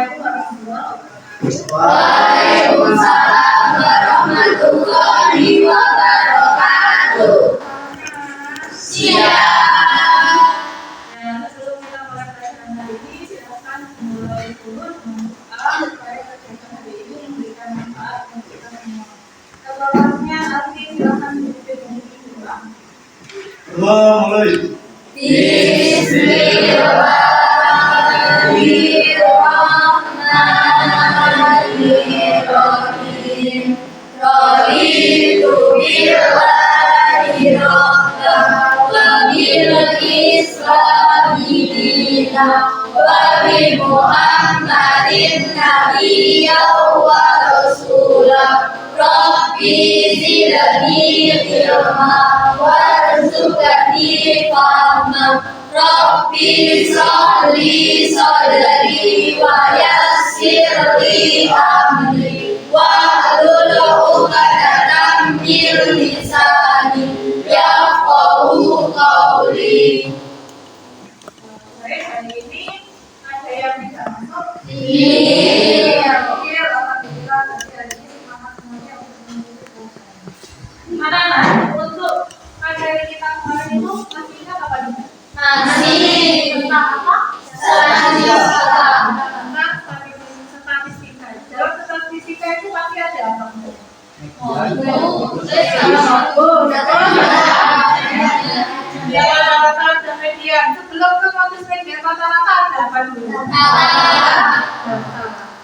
Assalamualaikum warahmatullahi wabarakatuh. Waalaikumsalam warahmatullahi wabarakatuh. Siap. Sebelum kita mulai pelajaran hari ini, silakan mulai dulu membuka supaya kegiatan hari ini memberikan manfaat untuk kita semua. Kebawahannya nanti silakan dipimpin dulu. Mulai. Bismillahirrahmanirrahim. Raditu billahi rabban wa bil islami dinan wa bi Muhammadin nabiyyan wa rasulan. Rabbi zidni ilma warzuqni fahma. Rabbi sholli sadri wa yassir li amri wahlul 'uqdatam min lisani yafqahu qawli. Baik, hari ini ada yang tidak masuk. Iya. Oke, alhamdulillah hari ini semangat semuanya untuk mengikuti pelajaran. Anak-anak, untuk materi kita kemarin itu masih ingat apa juga? Masih Tentang apa? statistika. Tentang statistika. Dalam statistika itu pasti ada apa? Rata-rata dan median. Sebelum ke modus median rata-rata ada apa dulu?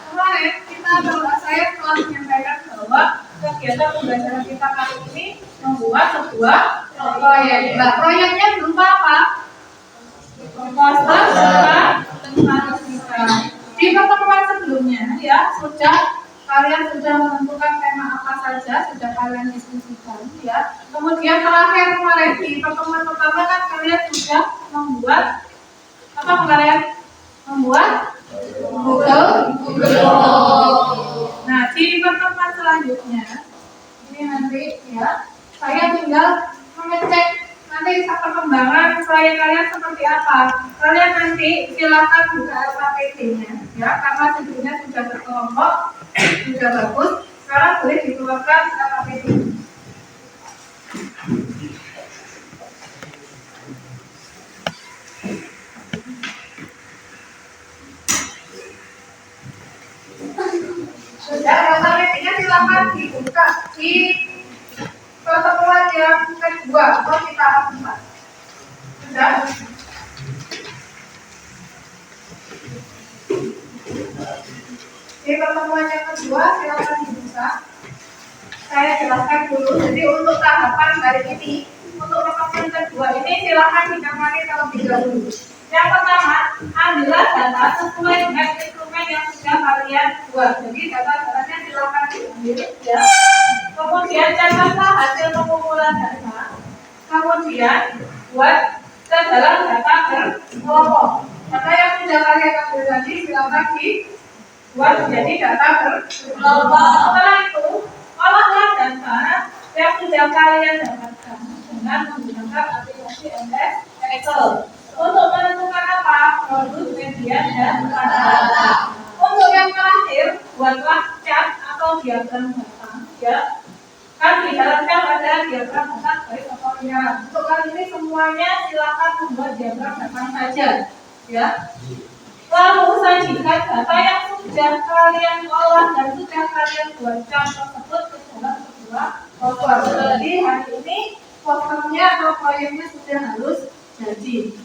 Kemarin saya telah menyampaikan bahwa kegiatan pembelajaran kita kali ini membuat sebuah proyek. Nah, proyeknya berupa apa? Poster statistika. Di pertemuan sebelumnya ya kalian sudah menentukan tema apa saja, sudah kalian diskusikan ya. Kemudian terakhir kemarin di pertemuan pertama kan kalian sudah membuat apa kalian? Membuat Google. Nah, di pertemuan selanjutnya ini nanti ya saya tinggal mengecek nanti perkembangan proyek kalian seperti apa. Kalian nanti silakan buka LKPD-nya ya, karena sebelumnya sudah berkelompok, sudah bagus. Sekarang boleh dikeluarkan LKPD. Sudah, LKPD-nya silakan dibuka di pertemuan yang kedua atau kita empat. Sudah. Di pertemuan yang kedua silakan dibuka. Saya jelaskan dulu. Jadi untuk tahapan hari ini, untuk pertemuan kedua ini silakan dicermati terlebih dahulu. Yang pertama, ambillah data sesuai dengan instrumen yang sudah kalian buat. Jadi data-datanya silakan diambil ya. Kemudian catatlah hasil pengumpulan data. Kemudian buat ke dalam data berkelompok. Data yang sudah kalian ambil tadi silakan dibuat menjadi data berkelompok. Setelah itu, olahlah data yang sudah kalian dapatkan dengan menggunakan aplikasi MS Excel. Untuk menentukan apa? Produk, median, dan rata-rata. Untuk yang terakhir, buatlah chart atau diagram data ya. Kan di dalam chart ada diagram data baik atau linear. Untuk kali ini semuanya silakan membuat diagram data saja ya. Lalu sajikan data yang sudah kalian olah dan sudah kalian buat chart tersebut ke dalam sebuah poster. Jadi hari ini posternya atau proyeknya sudah harus jadi.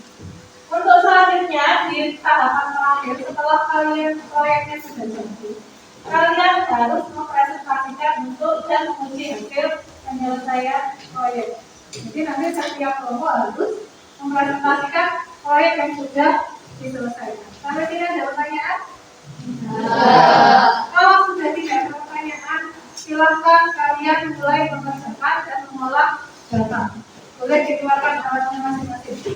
Untuk selanjutnya di tahapan terakhir setelah kalian proyeknya sudah jadi, kalian harus mempresentasikan bentuk dan menguji hasil penyelesaian proyek. Jadi nanti setiap kelompok harus mempresentasikan proyek yang sudah diselesaikan. Sampai tidak ada pertanyaan? Kalau sudah tidak ada pertanyaan, silakan kalian mulai mengerjakan dan mengolah data. Boleh dikeluarkan alatnya masing-masing.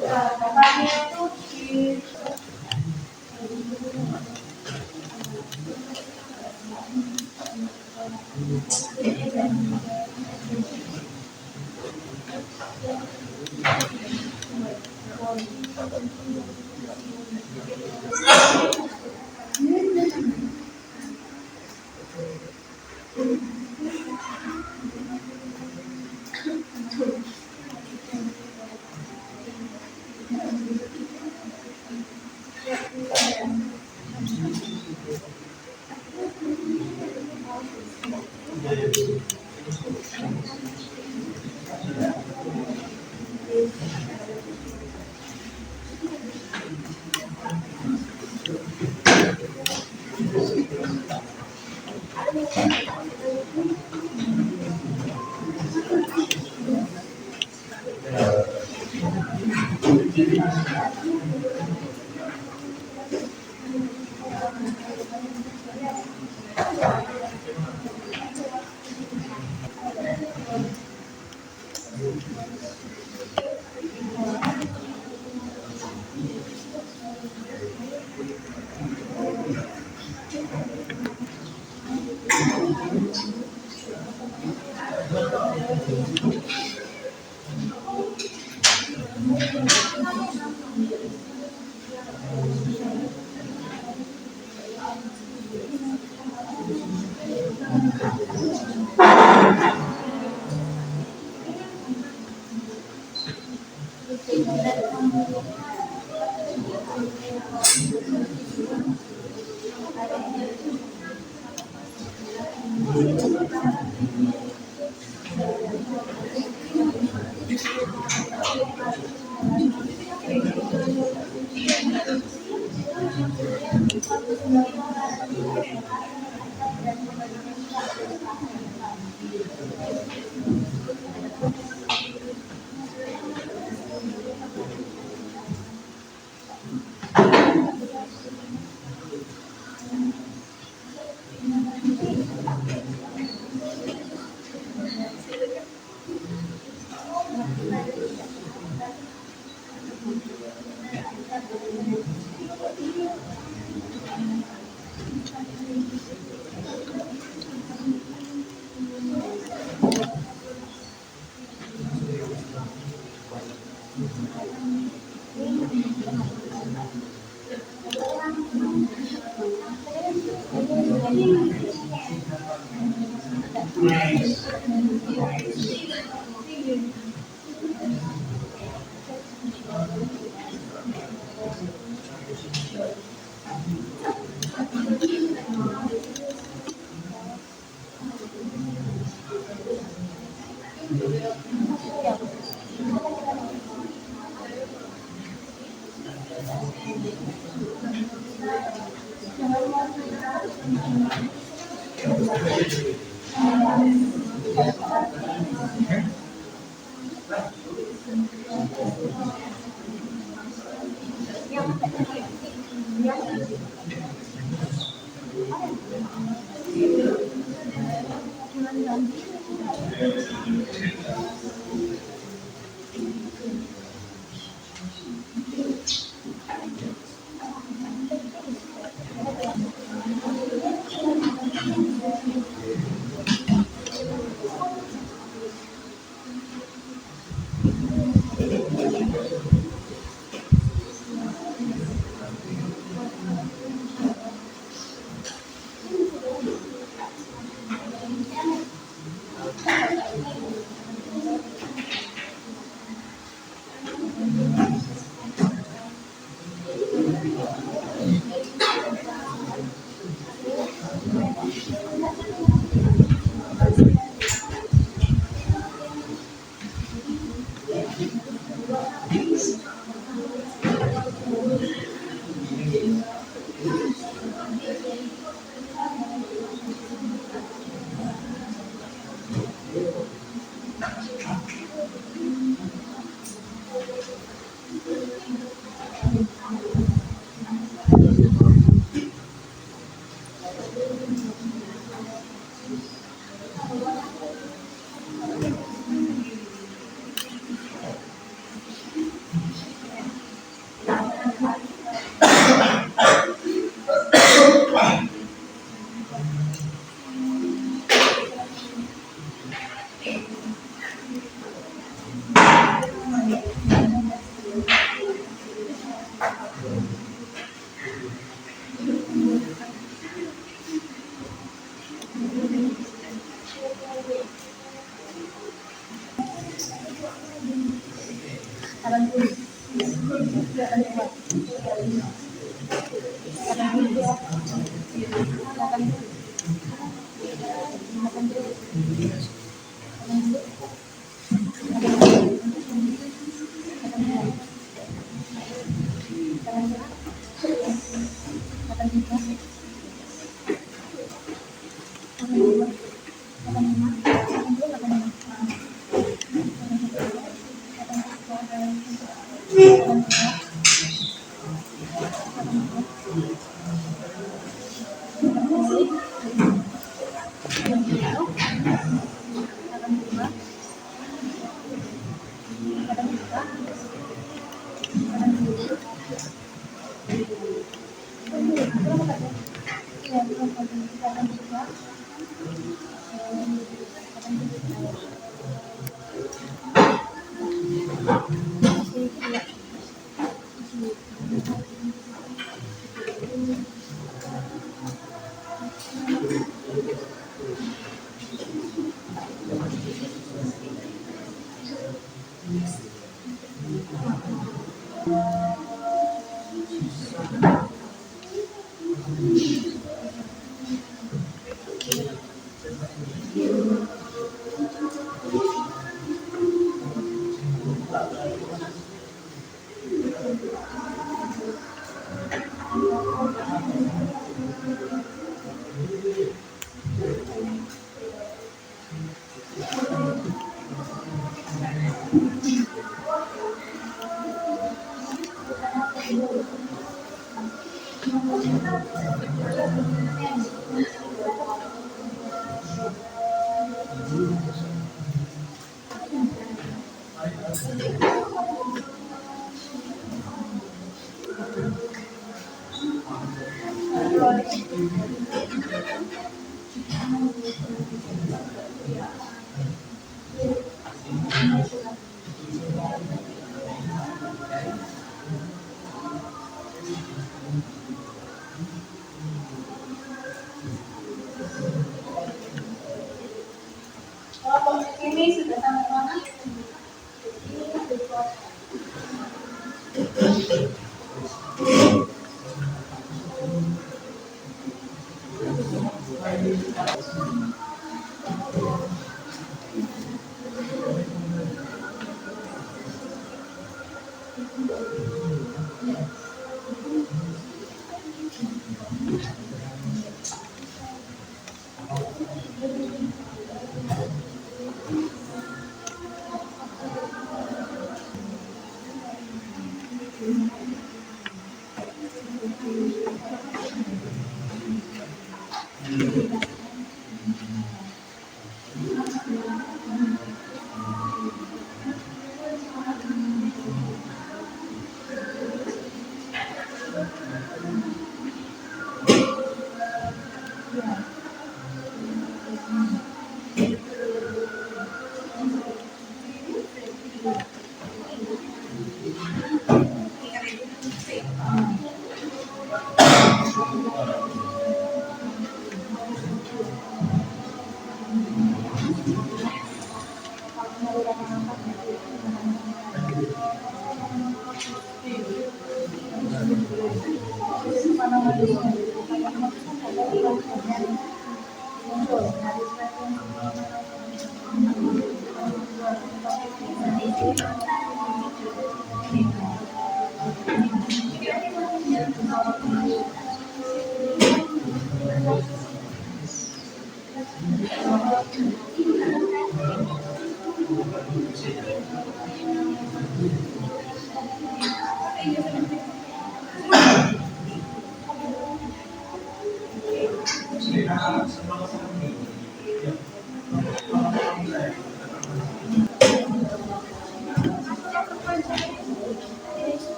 Bapaknya itu di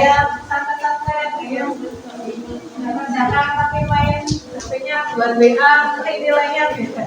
gaya santai-santai yang jangan tapi main HP-nya buat WA nanti nilainya beda.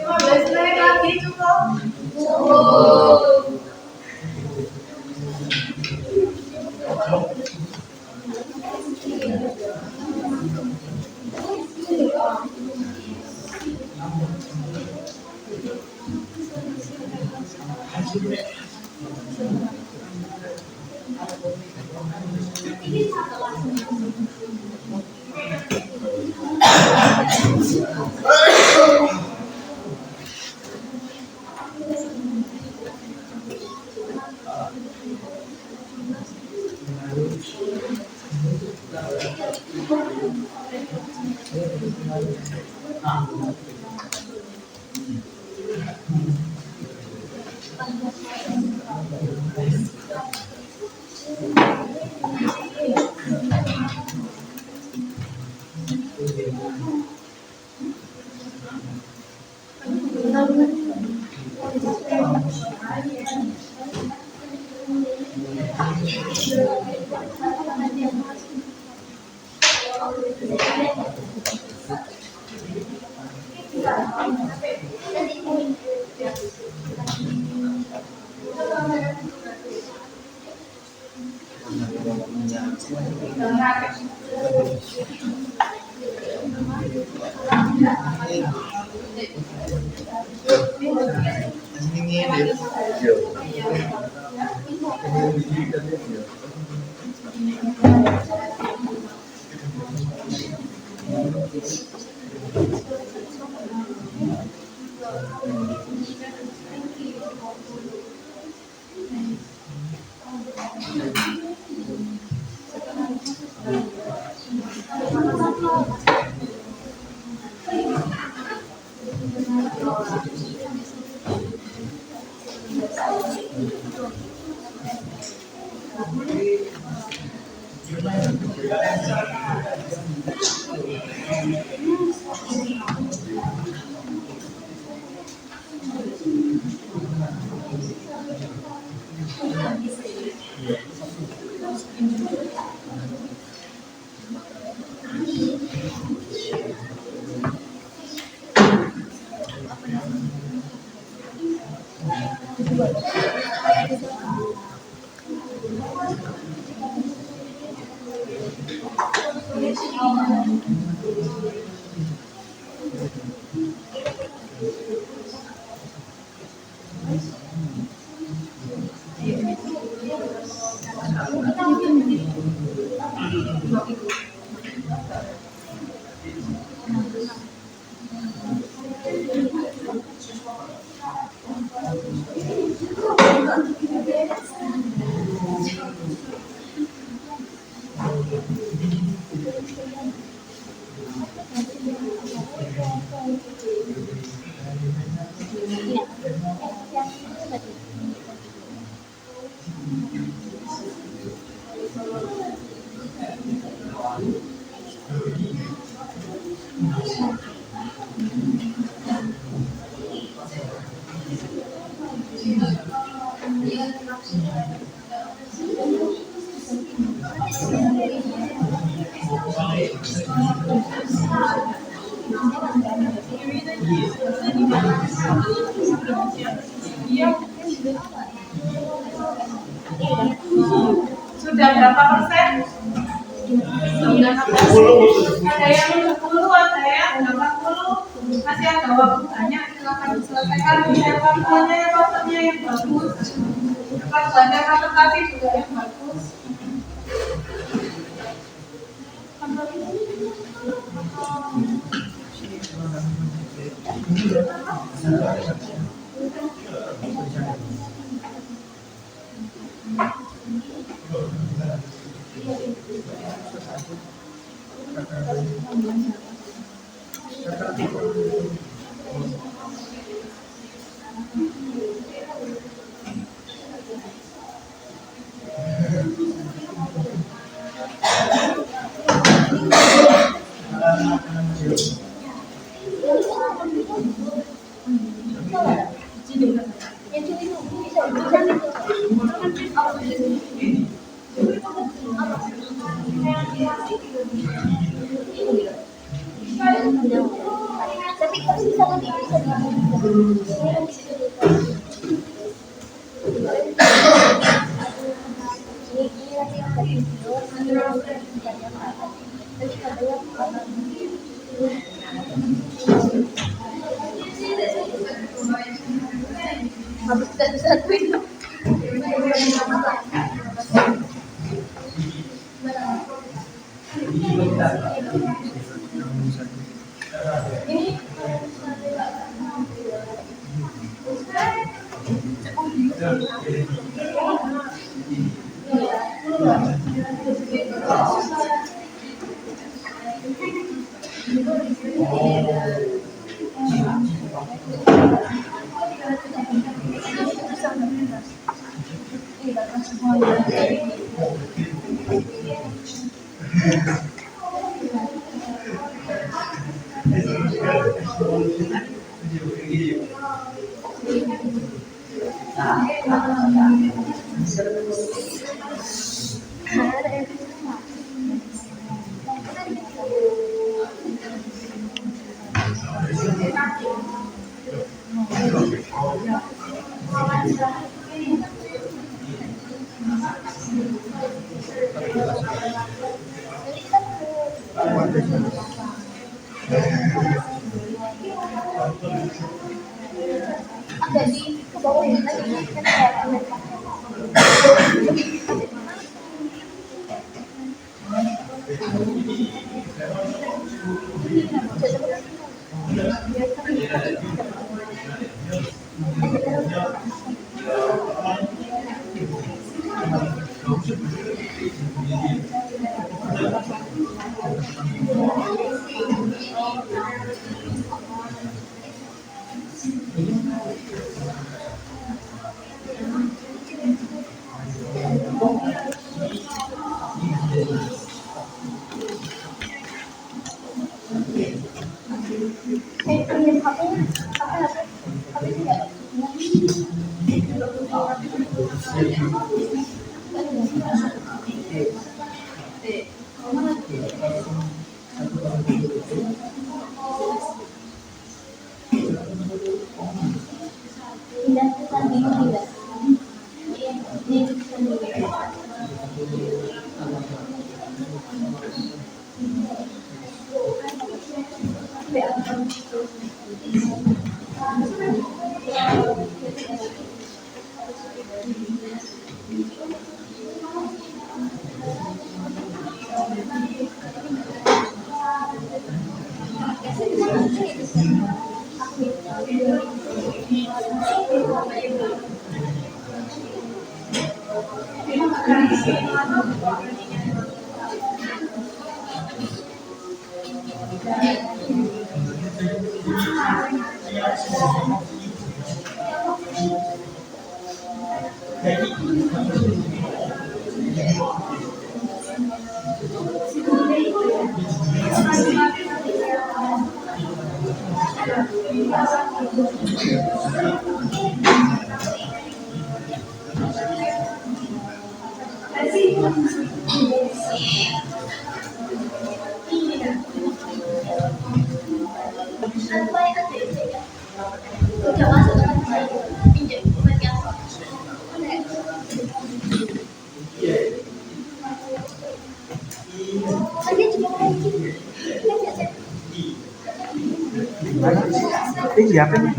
15 menit lagi cukup. Sudah berapa persen? Ada yang 70, ada yang 80. Masih ada waktu banyak, silakan diselesaikan. Siapkan buahnya, maksudnya yang bagus. Cepat baca presentasi juga yang bagus. Siapa nih?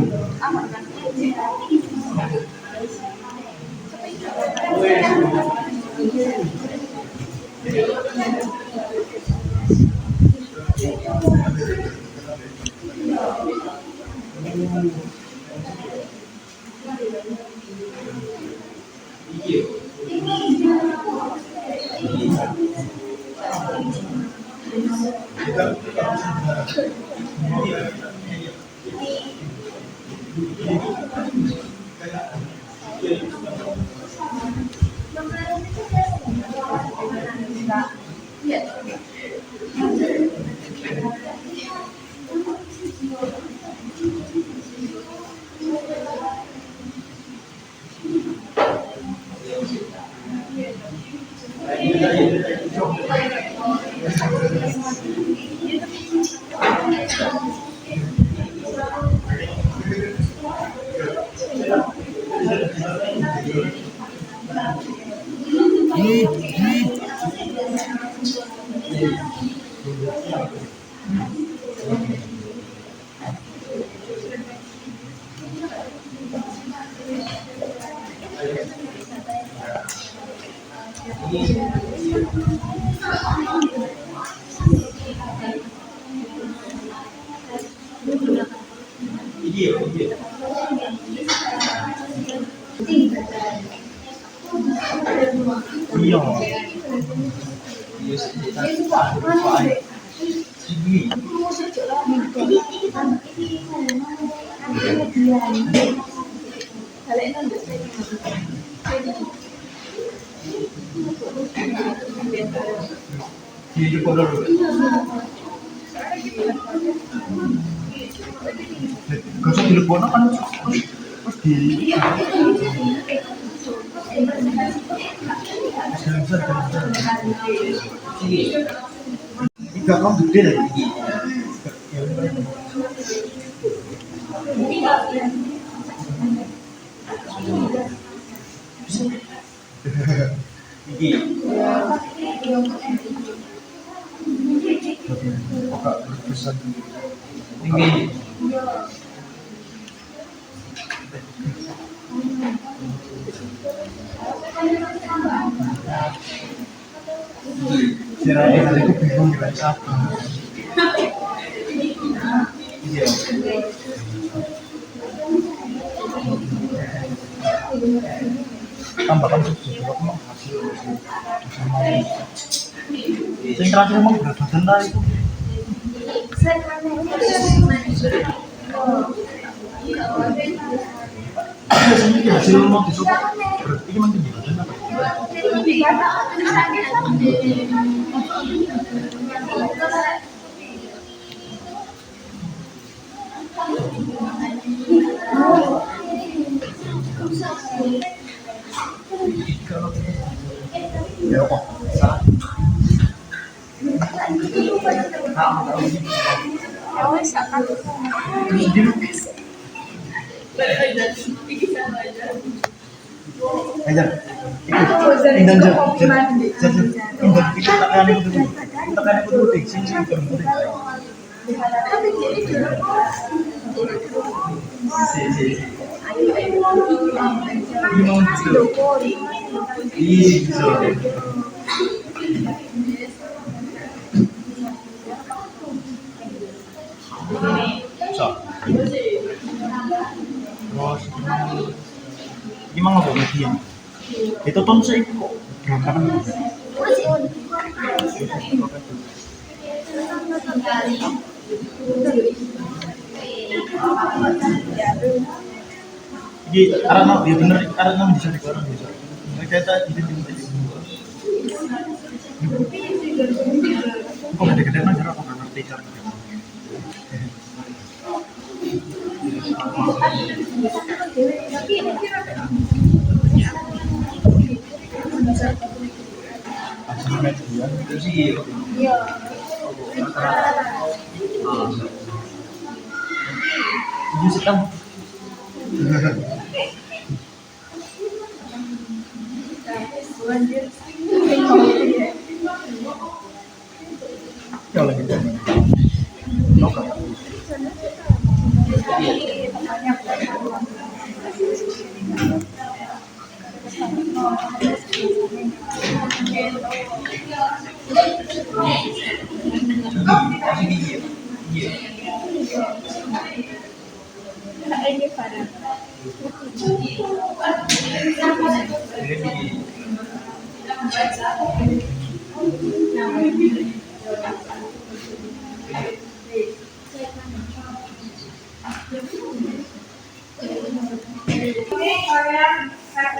Iya. Di pondok dulu. Gosok di pondok kan terus di tiga kamu gede deh. Iki. Kakak berpesan. Ini. Kira-kira aku bingung dengan siapa. Iya. Tambahkan susu aku mau hasil sama. Yang terakhir emang berat badan lah itu. Hasil mau disuruh berarti emang tinggi badan apa? Ya kok. Ajar. Indan kita tekan itu dulu. Tekan itu dulu sing penting. Gimana kok median? Itu ton sih kok berantakan. Jadi karena ya bener karena bisa dikorang bisa. Mereka itu kok gede-gede aja aku nggak ngerti cara. Itu sih. Iya. Ini sedang. Kalau lagi oke.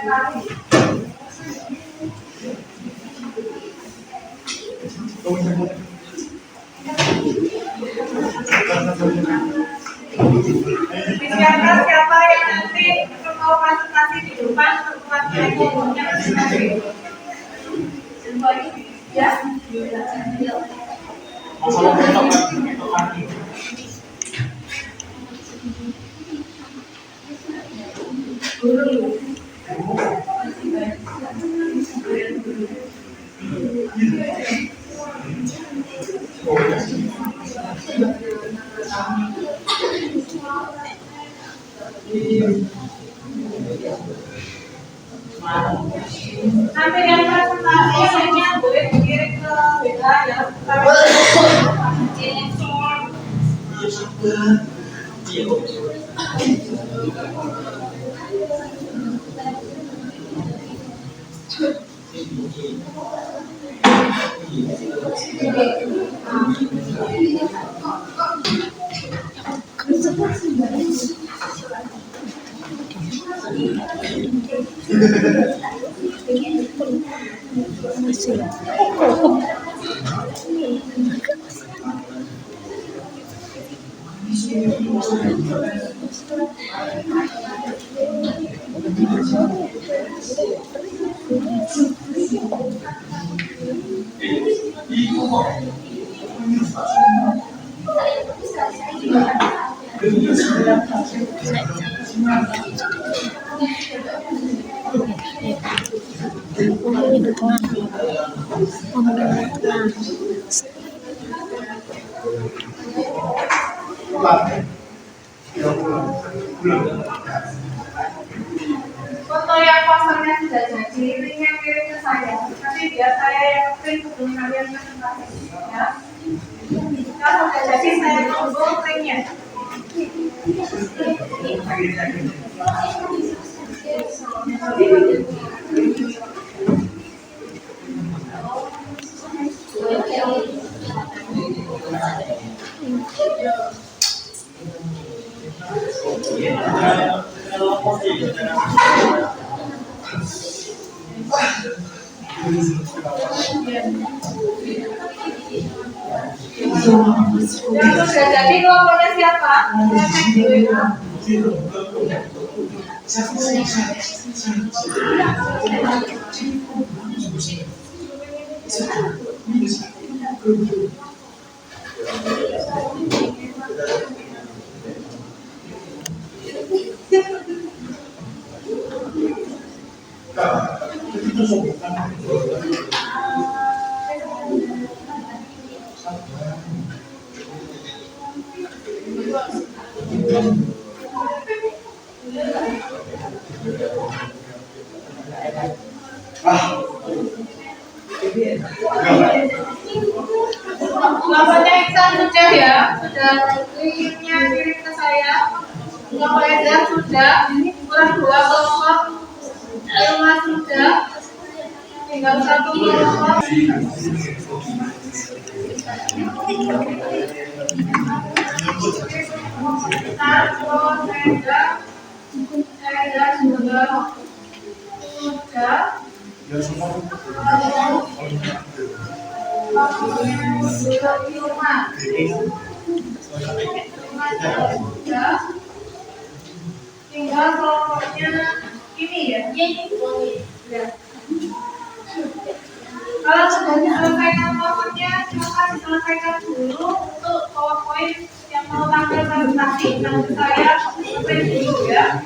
sekali. Disiapkan siapa yang nanti mau presentasi di depan tempatnya yang presentasi. Ya. Masalah besok kan? Nanti yang presentasi hanya boleh dikirim ke WA ya. Foto yang posternya sudah jadi, linknya kirim ke saya. Nanti biar saya yang print sebelum kalian presentasi. Ya. Kalau sudah jadi saya tunggu linknya. Yang sudah jadi logonya siapa? Saya cek di WA. Logonya Iksan sudah ya, sudah linknya kirim ke saya. Logo Eda sudah, kurang 2 kelompok, rumah sudah, tinggal 1 kelompok. Eda sudah, tinggal kelompoknya ini ya. Ya. Kalau sudah diselesaikan kelompoknya, silakan diselesaikan dulu untuk PowerPoint yang mau tampil presentasi. Nanti saya print dulu ya.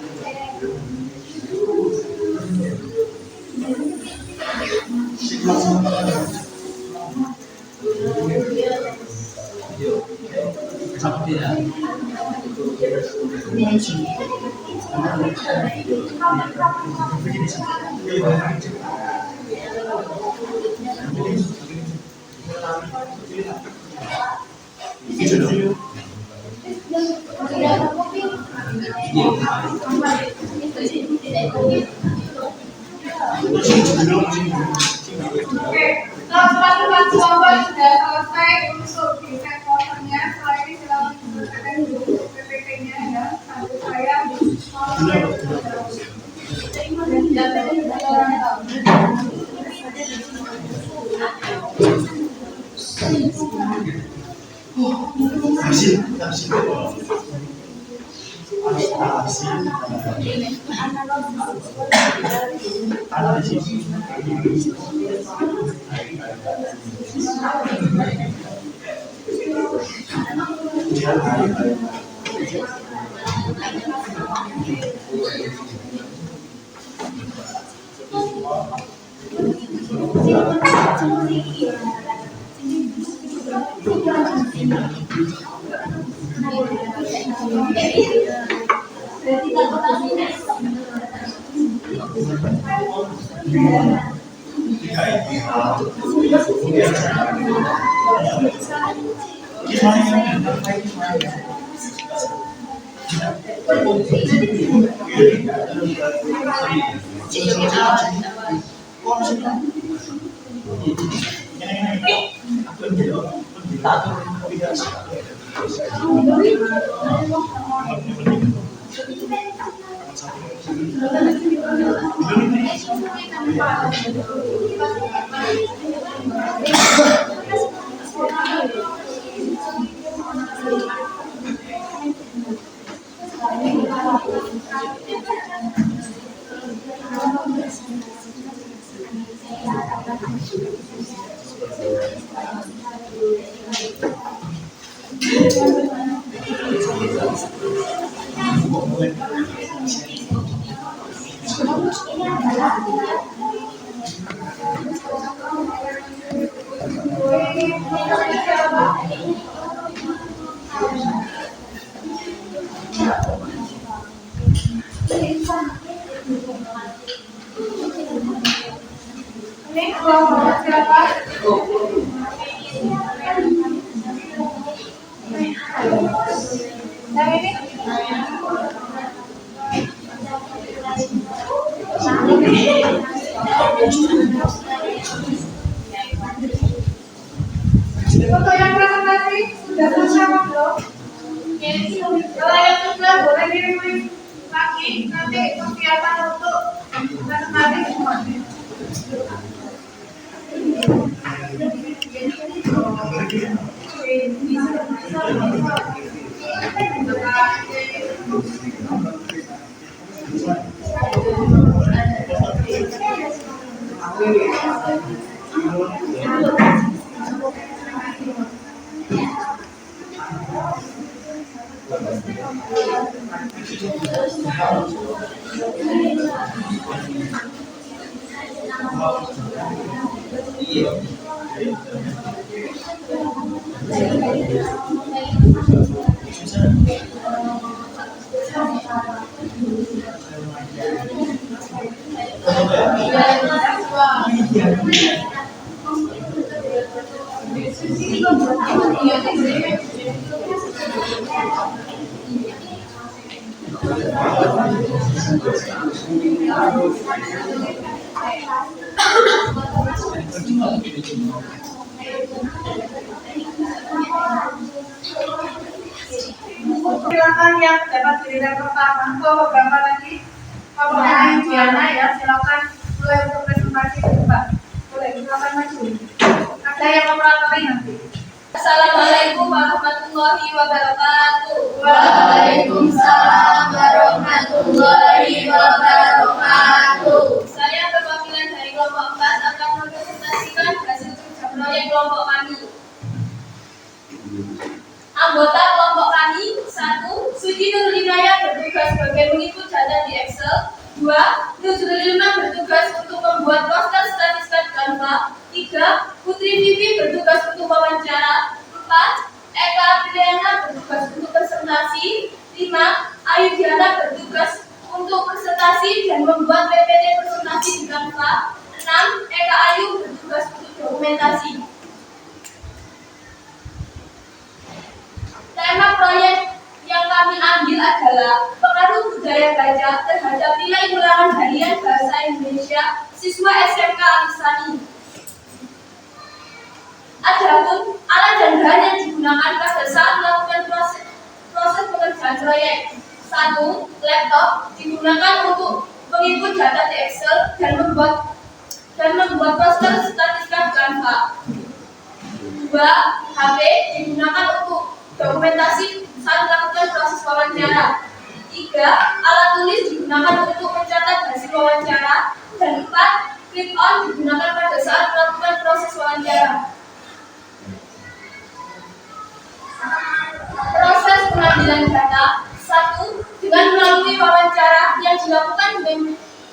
Oke, teman-teman kelompok sudah selesai untuk desain posternya. Setelah ini silakan diselesaikan dulu PPT-nya ya. Sambil saya mau Ini kelompok siapa? Yang ini? Untuk yang presentasi sudah selesai belum? Kalau yang sudah boleh dikirim lagi nanti persiapan untuk presentasi semuanya. Silakan yang dapat giliran pertama. Kok gambar lagi? Kalau ini Diana ya, silakan mulai untuk presentasi Mbak. Boleh silakan maju. Ada yang memperatari nanti. Assalamualaikum warahmatullahi wabarakatuh. Waalaikumsalam warahmatullahi wabarakatuh. Saya perwakilan dari kelompok 4 akan mempresentasikan hasil kerja proyek kelompok kami. Anggota kelompok kami 1. Suci Nurul Hidayah bertugas sebagai pengikut data di Excel. 2. Nuzrul Ilman bertugas untuk membuat poster statistik Canva. 3. Putri Vivi bertugas untuk wawancara. 4. Eka Apriliana bertugas untuk presentasi. 5. Ayu Diana bertugas untuk presentasi dan membuat PPT presentasi di Canva. 6. Eka Ayu bertugas untuk dokumentasi. Tema proyek yang kami ambil adalah pengaruh budaya baca terhadap nilai ulangan harian bahasa Indonesia siswa SMK Alisani. Adapun alat dan bahan yang digunakan pada saat melakukan proses pengerjaan proyek. 1. Laptop digunakan untuk menginput data di Excel dan membuat poster statistik Canva. 2. HP digunakan untuk Dokumentasi saat melakukan proses wawancara. 3. Alat tulis digunakan untuk mencatat hasil wawancara. Dan 4. Clip on digunakan pada saat melakukan proses wawancara. Proses pengambilan data. 1. Dengan melalui wawancara yang dilakukan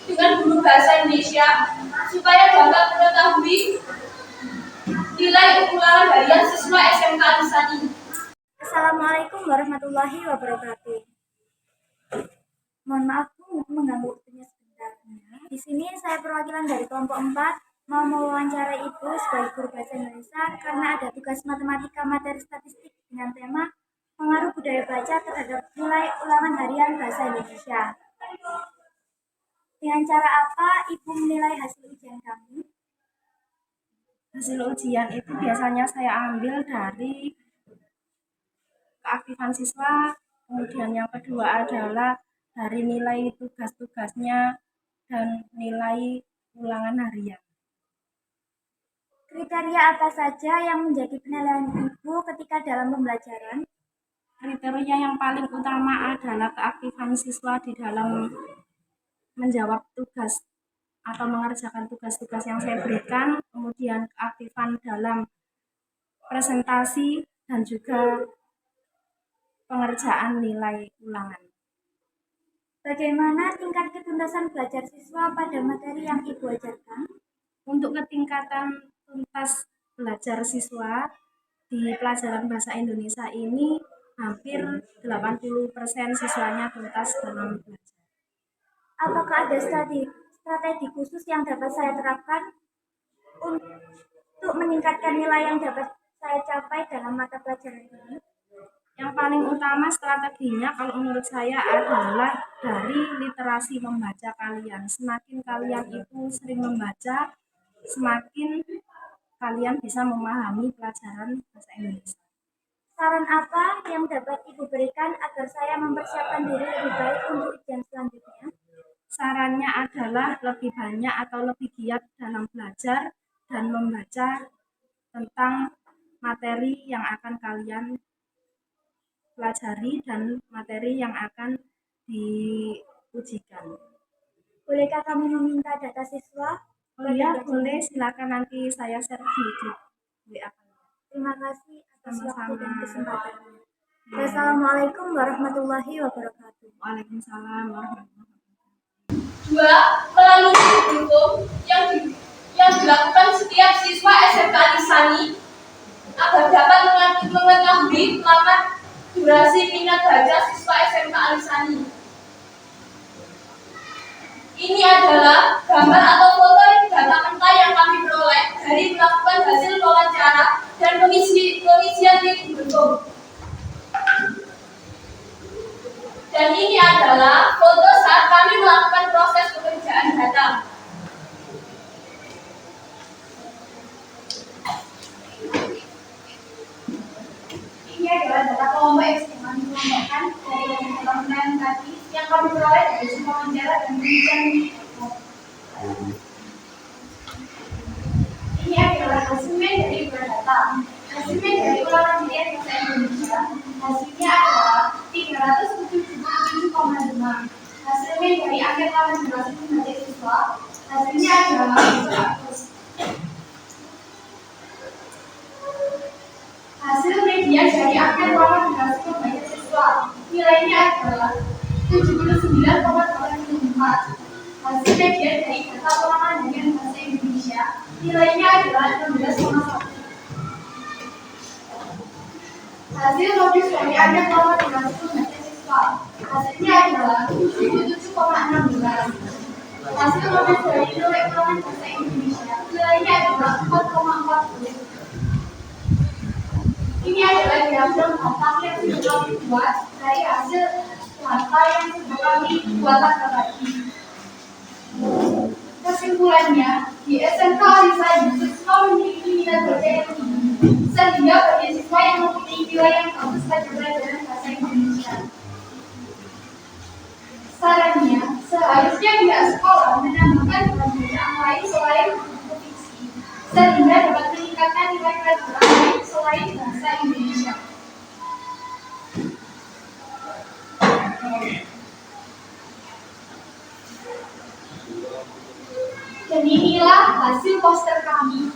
dengan guru bahasa Indonesia supaya dapat mengetahui nilai ulangan harian siswa SMK Alisani. Assalamualaikum warahmatullahi wabarakatuh. Mohon maaf Bu, mengganggu waktunya sebentar. Di sini saya perwakilan dari kelompok 4 mau mewawancarai Ibu sebagai guru bahasa Indonesia karena ada tugas matematika materi statistik dengan tema pengaruh budaya baca terhadap nilai ulangan harian bahasa Indonesia. Dengan cara apa Ibu menilai hasil ujian kami? Hasil ujian itu biasanya saya ambil dari keaktifan siswa, kemudian yang kedua adalah dari nilai tugas-tugasnya dan nilai ulangan harian. Kriteria apa saja yang menjadi penilaian Ibu ketika dalam pembelajaran? Kriteria yang paling utama adalah keaktifan siswa di dalam menjawab tugas atau mengerjakan tugas-tugas yang saya berikan, kemudian keaktifan dalam presentasi dan juga pengerjaan nilai ulangan. Bagaimana tingkat ketuntasan belajar siswa pada materi yang Ibu ajarkan? Untuk ketingkatan tuntas belajar siswa di pelajaran bahasa Indonesia ini hampir 80% siswanya tuntas dalam belajar. Apakah ada strategi khusus yang dapat saya terapkan untuk meningkatkan nilai yang dapat saya capai dalam mata pelajaran ini? Yang paling utama strateginya kalau menurut saya adalah dari literasi membaca kalian. Semakin kalian itu sering membaca, semakin kalian bisa memahami pelajaran bahasa Indonesia. Saran apa yang dapat Ibu berikan agar saya mempersiapkan diri lebih baik untuk ujian selanjutnya? Sarannya adalah lebih banyak atau lebih giat dalam belajar dan membaca tentang materi yang akan kalian pelajari dan materi yang akan diujikan. Bolehkah kami meminta data siswa? Oh iya, boleh, silakan nanti saya share di WA. Terima kasih atas waktu Sama-sama. dan kesempatannya. Wassalamualaikum warahmatullahi wabarakatuh. Waalaikumsalam warahmatullahi wabarakatuh. 2. Melalui hukum yang dilakukan setiap siswa SMK Alisani agar dapat mengetahui lama durasi minat baca siswa SMK Alisani. Ini adalah gambar atau foto data mentah yang kami peroleh dari melakukan hasil wawancara dan pengisian link Google. Dan ini adalah foto saat kami melakukan proses pekerjaan data. Ini adalah data kelompok X yang kami kelompokkan dari kelompok tadi yang kami peroleh dari semua wawancara dan pengisian. Ini adalah hasilnya dari data. Hasilnya dari ulangan harian bahasa Indonesia. Hasilnya adalah 377,5. Hasilnya dari akhir lawan durasi membaca siswa. Hasilnya adalah 100. Hasil media dari akhir lawan durasi membaca siswa. Nilainya adalah 79,84. Hasil media dari data ulangan harian bahasa Indonesia. Nilainya adalah 16,1. Hasil modus dari akhir lawan durasi membaca siswa. Hasilnya adalah 77,16. Hasil modus dari nilai ulangan bahasa Indonesia. Nilainya adalah 4,40. Ini adalah diagram data yang sudah kami buat dari hasil data yang sudah kami buat tadi. Kesimpulannya, di SMK Alisani siswa memiliki minat baca yang tinggi, sehingga bagi siswa yang memiliki nilai yang bagus pada pelajaran bahasa Indonesia. Sarannya, seharusnya pihak sekolah menambahkan pembelajaran lain selain buku fiksi, sehingga dapat meningkatkan nilai pelajaran lain selain bahasa Indonesia. Dan inilah hasil poster kami.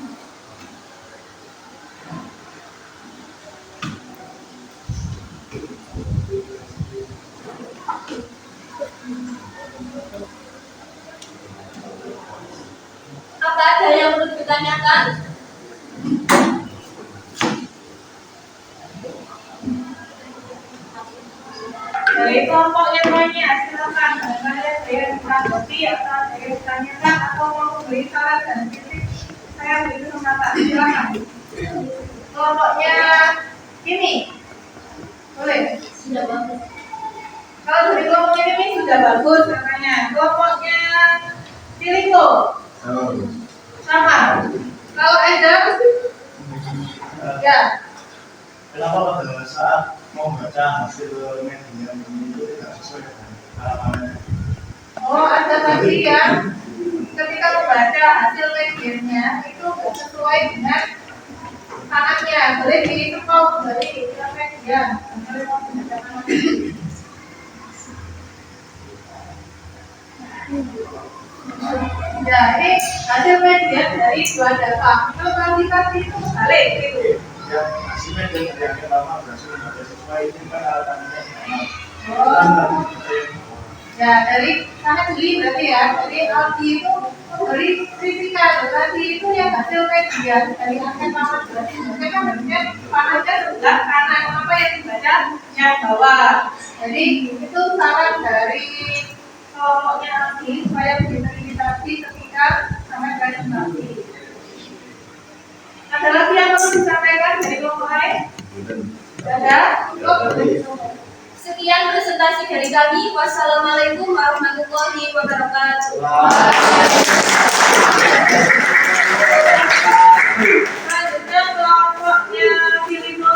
Apa ada yang perlu ditanyakan? Dari kelompok yang lainnya silakan ada yang ditanggapi atau ada yang ditanyakan atau mau memberi saran dan kritik, saya beri kesempatan, silakan. Kelompoknya ini boleh. Sudah bagus. Kalau dari kelompoknya ini sudah bagus katanya. Kelompoknya Ciliko sama. Kalau Eda ya. Kenapa pada saat mau baca hasil media ini itu tidak sesuai dengan harapannya? Oh, ada tadi ya. Ketika membaca hasil medianya itu nggak sesuai dengan anaknya. Boleh dihitung dari media. Boleh mau membacakan lagi. Ya, ini hasil media dari 2 data. Kalau kuantifikasi itu balik gitu. Yang hasilnya dari yang pertama berhasil tidak sesuai itu kan harapannya. Oh. Ya, dari sangat jeli berarti ya. Jadi Aldi itu memberi kritikan. Tadi itu yang hasil media dari angka sama berarti mereka bentuknya panasnya rendah karena apa yang dibaca yang bawah. Jadi itu saran dari kelompoknya Aldi supaya berintegrasi ketika sampai presentasi. Ada lagi yang perlu disampaikan dari kelompok lain? Ada? Sekian presentasi dari kami. Wassalamualaikum warahmatullahi wabarakatuh. Selanjutnya kelompoknya Filippo.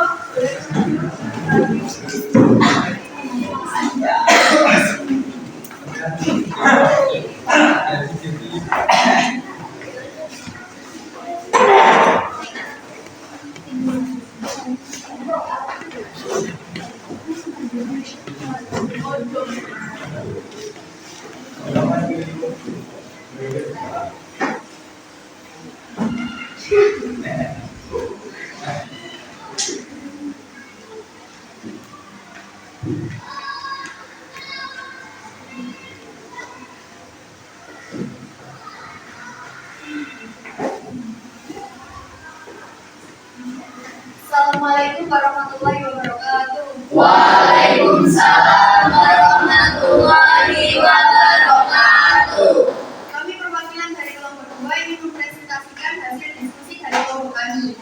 Assalamualaikum warahmatullahi wabarakatuh. Waalaikumsalam warahmatullahi wabarakatuh. Kami perwakilan dari kelompok 2 ingin mempresentasikan hasil diskusi dari kelompok kami.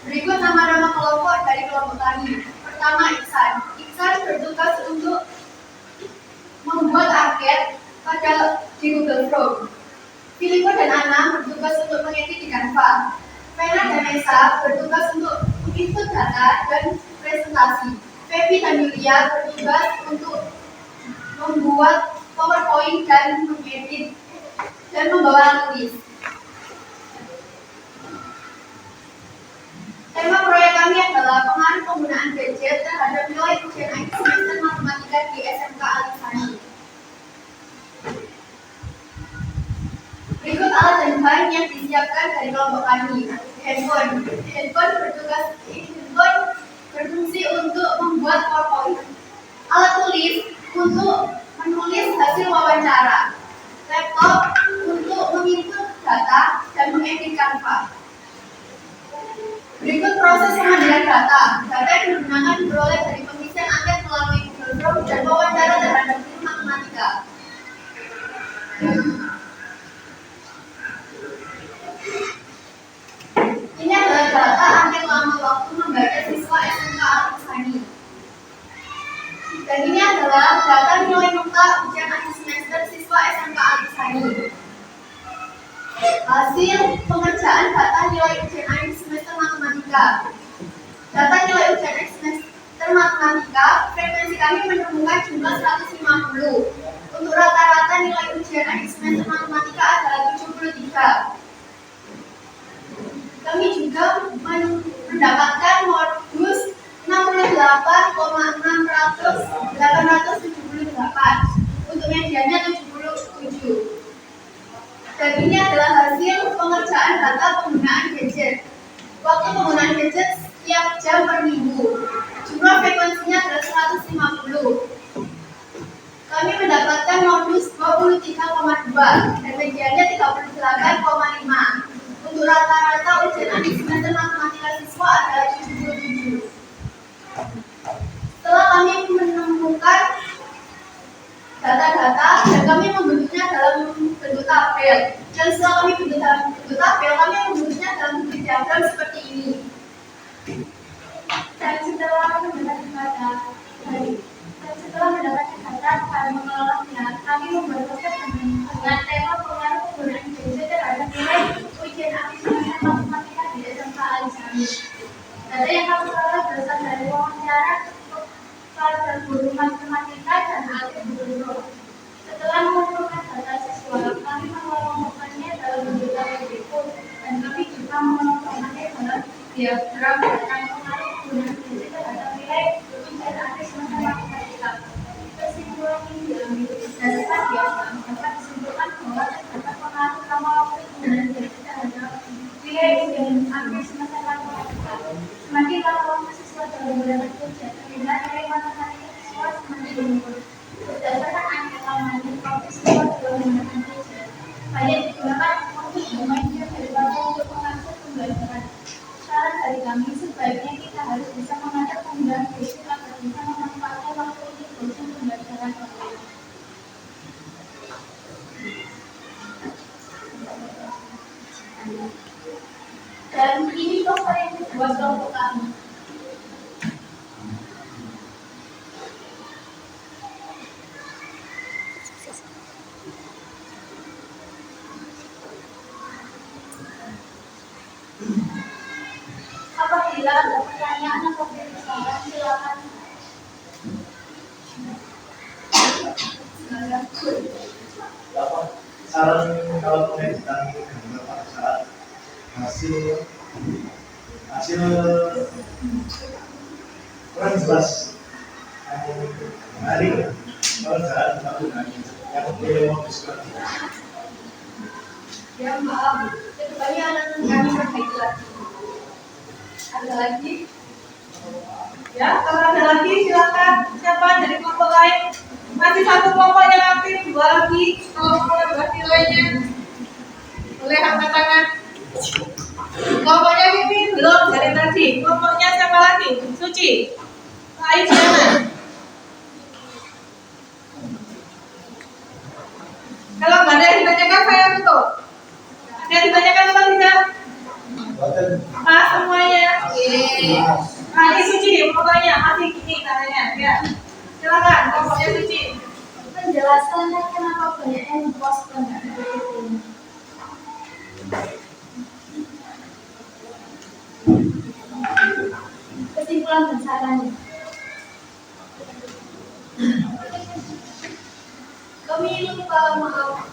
Berikut nama-nama kelompok dari kelompok kami. Pertama, Iksan. Iksan bertugas untuk membuat angket di Google Chrome. Filippo dan Ana bertugas untuk mengedit di Canva. Pena dan Esa bertugas untuk menginput data dan presentasi. Feby dan Yulia bertugas untuk membuat PowerPoint dan mengedit dan membawa tulis. Tema proyek kami adalah pengaruh penggunaan gadget terhadap nilai ujian akhir semester matematika di SMK Alisani. Berikut alat dan bahan yang disiapkan dari kelompok kami. Handphone berfungsi untuk membuat PowerPoint. Alat tulis untuk menulis hasil wawancara. Laptop untuk menginput data dan mengedit Canva. Berikut proses pengambilan data. Data yang digunakan diperoleh dari pengisian angket melalui Google Form dan wawancara terhadap tim matematika. Ini adalah data angket lama waktu membaca siswa SMK Alisani. Dan ini adalah data nilai nota ujian akhir semester siswa SMK Alisani. Hasil pengerjaan data nilai ujian akhir semester matematika. Data nilai ujian akhir semester matematika, frekuensi kami menemukan jumlah 150. Untuk rata-rata nilai ujian akhir semester matematika adalah 73. Kami juga mendapatkan modus 68,878 mediannya 77. Dan ini adalah hasil pengerjaan data penggunaan gadget. Waktu penggunaan gadget setiap jam per minggu. Jumlah frekuensinya adalah 150. Kami mendapatkan modus 23,2 dan mediannya 38,5. Untuk rata-rata ujian akhir semester matematika siswa adalah 77. Setelah kami menemukan data-data dan kami membentuknya dalam bentuk tabel. Dan setelah kami bentuk dalam bentuk tabel, kami membentuknya dalam bentuk diagram seperti ini. Dan setelah mendapatkan data dan mengolahnya, kami membuat konsep dengan tema pengaruh penggunaan gadget terhadap nilai ujian akhir semester matematika di SMK Alisani. Data yang kami peroleh berasal dari wawancara pada guru matematika dan akhir guru. Setelah mengumpulkan data siswa, kami mengelompokkannya dalam bentuk tabel berikut dan kami juga mengelompokkannya dalam diagram tentang pengaruh penggunaan gadget terhadap nilai ujian akhir semester matematika. Kesimpulan ini diambil berdasarkan diagram dapat disimpulkan bahwa terdapat pengaruh lama waktu penggunaan gadget terhadap nilai ujian akhir semester matematika. Semakin lama waktu siswa dalam mendapatkan ujian, nilai matematika siswa semakin menurun. Berdasarkan angka lama waktu siswa dalam menggunakan gadget, banyak digunakan untuk bermain game daripada untuk mengakses pembelajaran. Saran dari kami, sebaiknya kita harus bisa mengatur penggunaan gadget agar bisa memanfaatkan waktu untuk dosen pembelajaran online. Dan ini software yang dibuat kelompok kami. Apabila ada pertanyaan atau permasalahan, silakan. Saran kalau pendidikan gambar pada saat hasil kurang jelas hari kalau saat melakukan yang punya modus Ya maaf, kedepannya akan kami perbaiki lagi. Ada lagi? Ya, kalau ada lagi silakan. Siapa dari kelompok lain? Masih satu kelompok yang aktif, dua lagi. Kalau mau buat nilainya, boleh angkat tangan. Kelompoknya Vivi belum dari tadi. Kelompoknya siapa lagi? Suci. Lain siapa? Kalau nggak ada yang ditanyakan, saya tutup. Ada yang ditanyakan atau tidak? Pas semuanya. Ini Suci, pokoknya masih gini tanya ya. Silakan, kelompoknya Suci. Menjelaskan kenapa banyak yang post dengan ini. Kesimpulan dan sarannya. Kami lupa, maaf.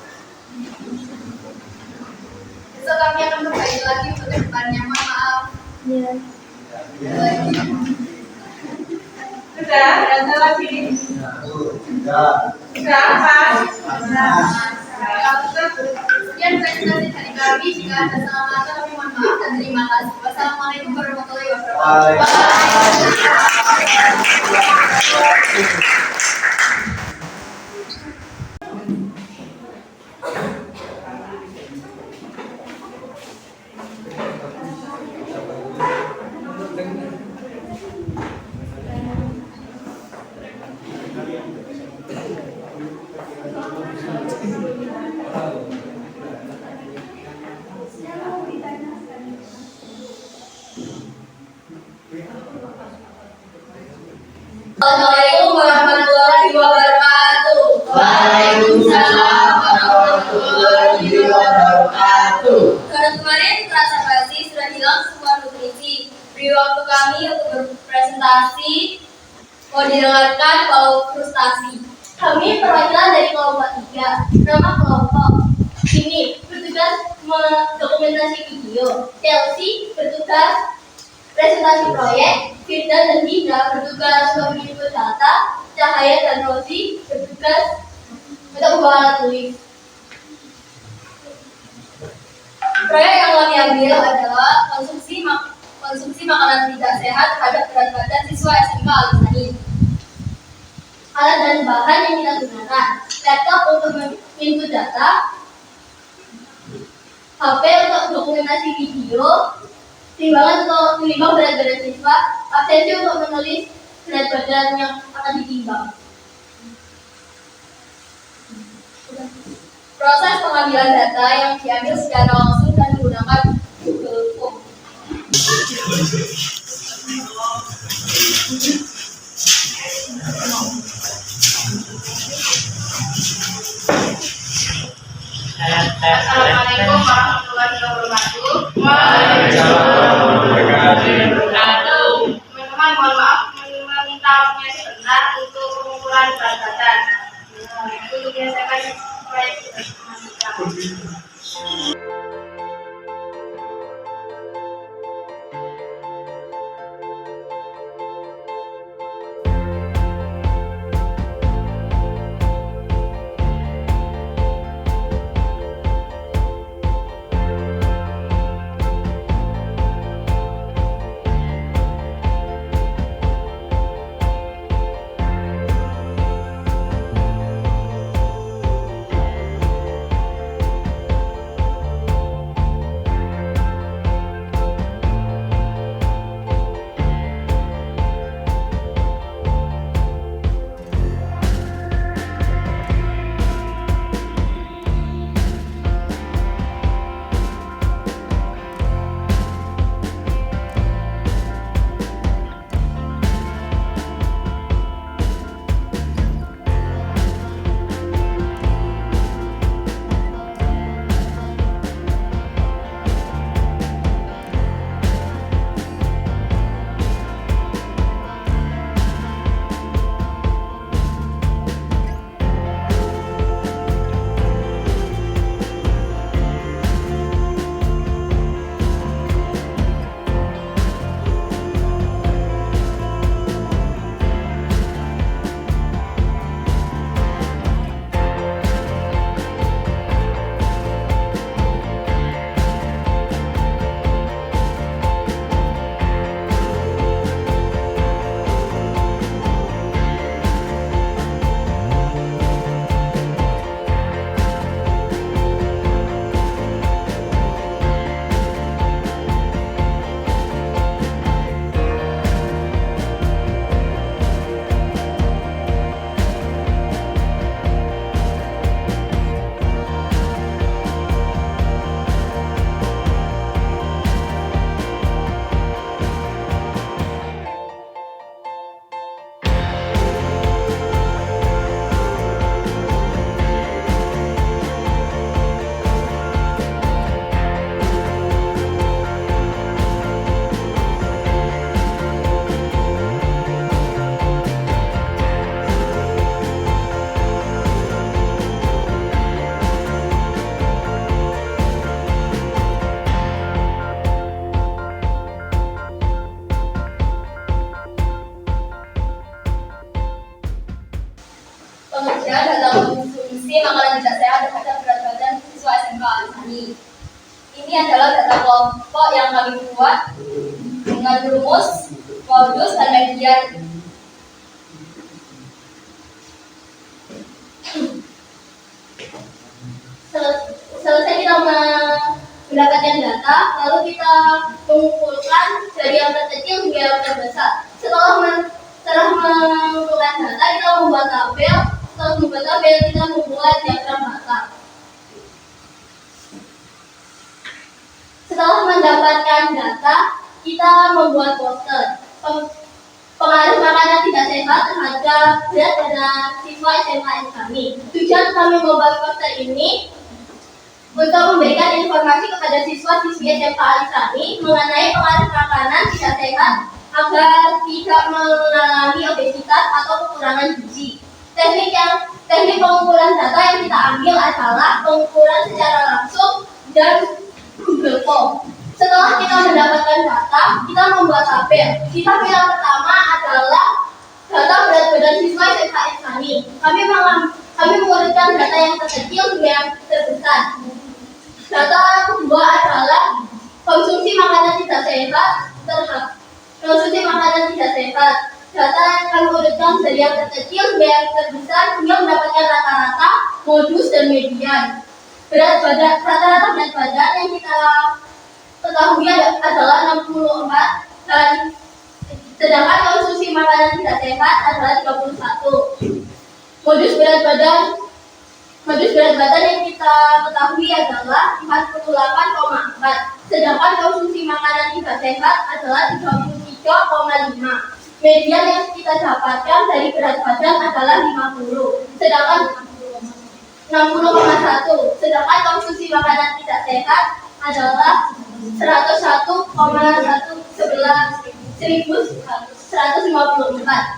Besok kami akan perbaiki lagi untuk kedepannya, maaf. Ya. Sudah, ada lagi. Sudah, pas. Sekian presentasi dari kami. Jika ada salah kata, kami mohon maaf dan terima kasih. Wassalamualaikum warahmatullahi wabarakatuh. Assalamualaikum warahmatullahi wabarakatuh. Waalaikumsalam warahmatullahi wabarakatuh. Kemarin terasa basi sudah hilang semua nutrisi. Beri waktu kami untuk berpresentasi. Mau didengarkan walau frustasi. Kami perwakilan dari kelompok 3. Nama kelompok ini bertugas mendokumentasi video. Chelsea bertugas presentasi proyek. Firda dan Dinda bertugas menginput data. Cahaya dan Rosi bertugas Untuk membawa alat tulis. Proyek yang kami ambil adalah konsumsi makanan tidak sehat terhadap berat badan siswa SMK Alisani. Alat dan bahan yang kita gunakan: laptop untuk input data, HP untuk dokumentasi video, timbangan untuk menimbang berat badan siswa, absensi untuk menulis berat badan yang akan ditimbang. Proses pengambilan data yang diambil secara langsung dan menggunakan Google Form. Assalamualaikum warahmatullahi wabarakatuh. Teman-teman, mohon maaf meminta waktunya sebentar untuk pengumpulan berat badan. Untuk menyelesaikan proyek matematika. Pengerjaan dalam konsumsi makanan tidak sehat terhadap berat badan siswa SMK Alisani. Ini adalah data kelompok yang kami buat dengan rumus, modus, dan median. Selesai kita mendapatkan data, lalu kita mengumpulkan dari yang terkecil hingga yang terbesar. Setelah mengumpulkan data, kita membuat tabel. Setelah membuat tabel, kita membuat diagram data. Setelah mendapatkan data, kita membuat poster. Pengaruh makanan tidak sehat terhadap berat badan siswa SMK kami. Tujuan kami membuat poster ini untuk memberikan informasi kepada siswa-siswi SMK Alisani mengenai pengaruh makanan tidak sehat agar tidak mengalami obesitas atau kekurangan gizi. Teknik pengumpulan data yang kita ambil adalah pengumpulan secara langsung dan Google Form. Setelah kita mendapatkan data, kita membuat tabel. Di tabel yang pertama adalah data berat badan siswa SMK Alisani. Kami mengurutkan data yang terkecil hingga yang terbesar. Data kedua adalah konsumsi makanan tidak sehat terhadap konsumsi makanan tidak sehat. Data yang kami urutkan dari yang terkecil hingga yang terbesar hingga mendapatkan rata-rata, modus, dan median. Rata-rata berat badan yang kita ketahui adalah 64 dan sedangkan konsumsi makanan tidak sehat adalah 31. Modus berat badan yang kita ketahui adalah 48,4, sedangkan konsumsi makanan tidak sehat adalah 33,5. Median yang kita dapatkan dari berat badan adalah 50, sedangkan 60,1, sedangkan konsumsi makanan tidak sehat adalah 101,1154.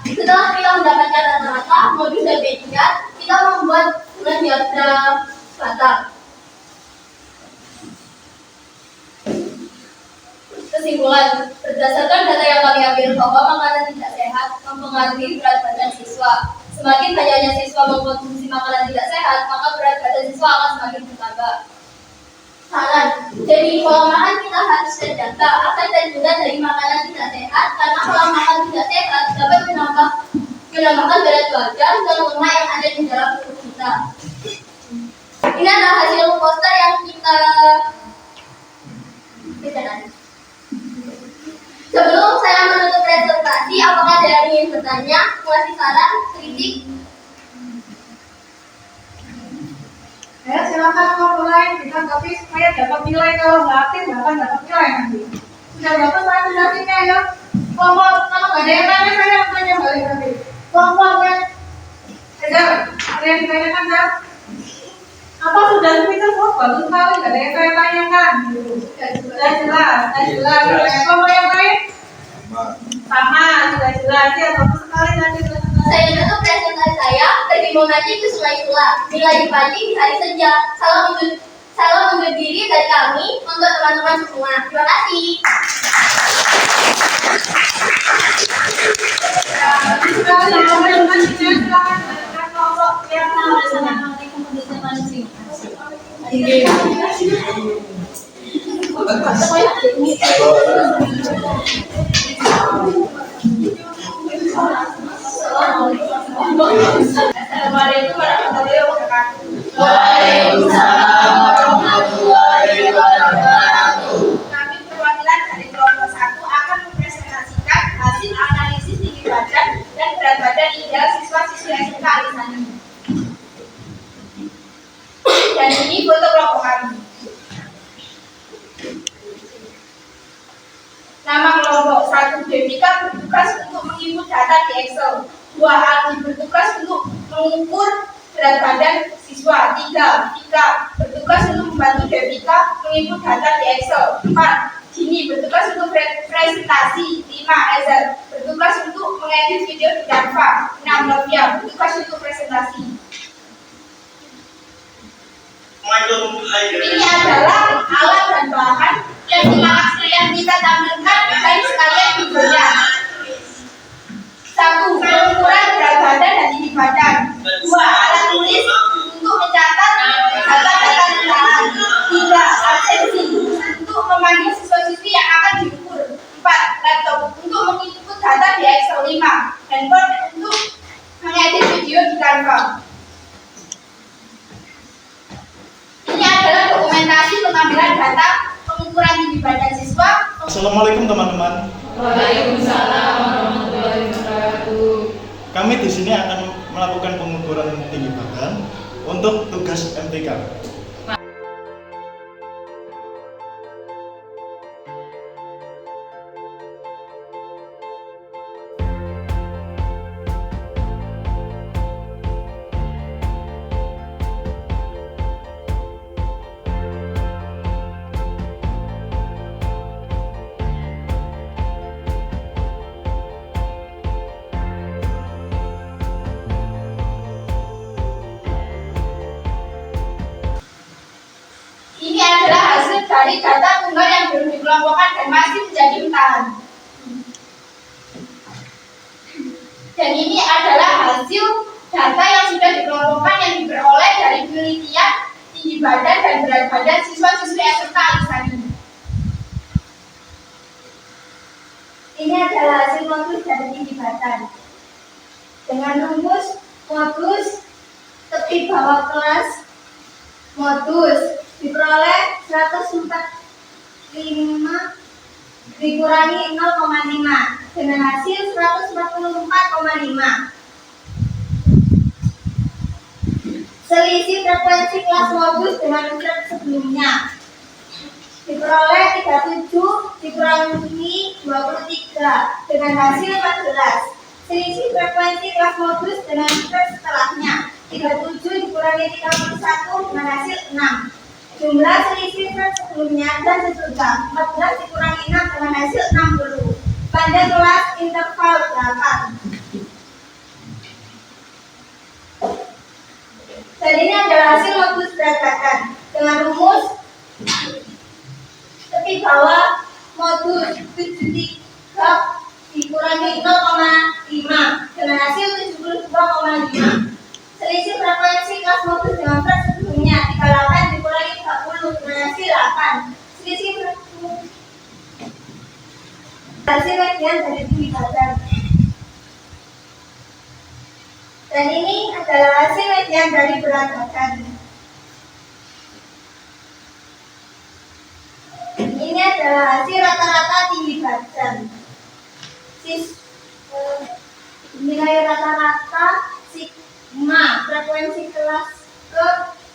Setelah kita mendapatkan rata-rata, modus, dan median, kita membuat diagram batang. Kesimpulan, berdasarkan data yang kami ambil bahwa makanan tidak sehat mempengaruhi berat badan siswa. Semakin banyaknya siswa mengkonsumsi makanan tidak sehat, maka berat badan siswa akan semakin bertambah. Saran, jadi pola makan kita harus terjaga agar terhindar dari makanan tidak sehat, karena pola makan tidak sehat dapat menambahkan berat badan dan lemak yang ada di dalam tubuh kita. Ini adalah hasil poster yang kita bicarakan. Sebelum saya menutup presentasi, apakah ada yang ingin bertanya, mengasih saran, kritik? Ya, silakan mau mulai ditanggapi supaya dapat nilai. Kalau nggak aktif nggak akan dapat nilai nanti. Sudah dapat presentasinya ya? Kelompok, kalau nggak ada yang tanya saya yang tanya balik nanti. Kelompoknya, ada yang ditanyakan kan? Apa sudah Twitter kok bagus sekali, nggak ada yang saya tanyakan gitu. Sudah jelas. Kelompok yang lain? Sama, sudah jelas ya, bagus sekali tadi. Saya tutup presentasi saya, pergi mengaji ke Sungai Sula. Nilai dibanding di hari senja. Salam undur diri dari kami untuk teman-teman semua. Terima kasih. Assalamualaikum warahmatullahi wabarakatuh. Waalaikumsalam warahmatullahi wabarakatuh. Kami perwakilan dari kelompok 1 akan mempresentasikan hasil analisis tinggi badan dan berat badan ideal siswa-siswi SMK Alisani. Dan ini foto kelompok kami. Nama kelompok 1 Devika bertugas untuk menginput data di Excel. 2 Aldi bertugas untuk mengukur berat badan siswa. 3 Vika bertugas untuk membantu Devika menginput data di Excel. 4 Jini bertugas untuk presentasi. 5 Ezel bertugas untuk mengedit video di Canva. 6 Novia bertugas untuk presentasi. Ini adalah alat dan bahan yang kita tampilkan dan sekalian videonya. 1. Pengukuran berat badan dan tinggi badan. 2. Alat tulis untuk mencatat data-data tampilan. 3. Absensi untuk memanggil siswa-siswi yang akan diukur. 4. Laptop untuk menginput data di Excel. 5. Handphone untuk mengedit video di Canva. Ini adalah dokumentasi pengambilan data pengukuran tinggi badan siswa. Assalamualaikum teman-teman. Waalaikumsalam warahmatullahi wabarakatuh. Kami di sini akan melakukan pengukuran tinggi badan untuk tugas MTK. Ini adalah hasil dari data tunggal yang belum dikelompokkan dan masih menjadi mentahan. Dan ini adalah hasil data yang sudah dikelompokkan yang diperoleh dari penelitian adalah hasil modus dari pindihatan. Dengan rumus modus tepi bawah kelas modus diperoleh 145 dikurangi 0,5 dengan hasil 144,5. Selisih frekuensi kelas modus dengan step sebelumnya diperoleh 37 dikurangi 23 dengan hasil 14. Selisih frekuensi kelas modus dengan step setelahnya 37 dikurangi 31 dengan hasil 6. Jumlah selisih step sebelumnya dan sesudah 14 dikurangi 6 dengan hasil 60 pada kelas interval 8. Dan ini adalah hasil modus berantakan dengan rumus tepi bawah modus 73 dikurangi 0,5 dengan hasil 72,5. Selisih frekuensi kelas modus dengan kelas sebelumnya 38 dikurangi 30 dengan hasil 8. Selisih frekuensi hasil median dari pindihatan. Dan ini adalah hasil median dari berantakan. Ini adalah hasil rata-rata pindihatan. Nilai rata-rata sigma frekuensi kelas ke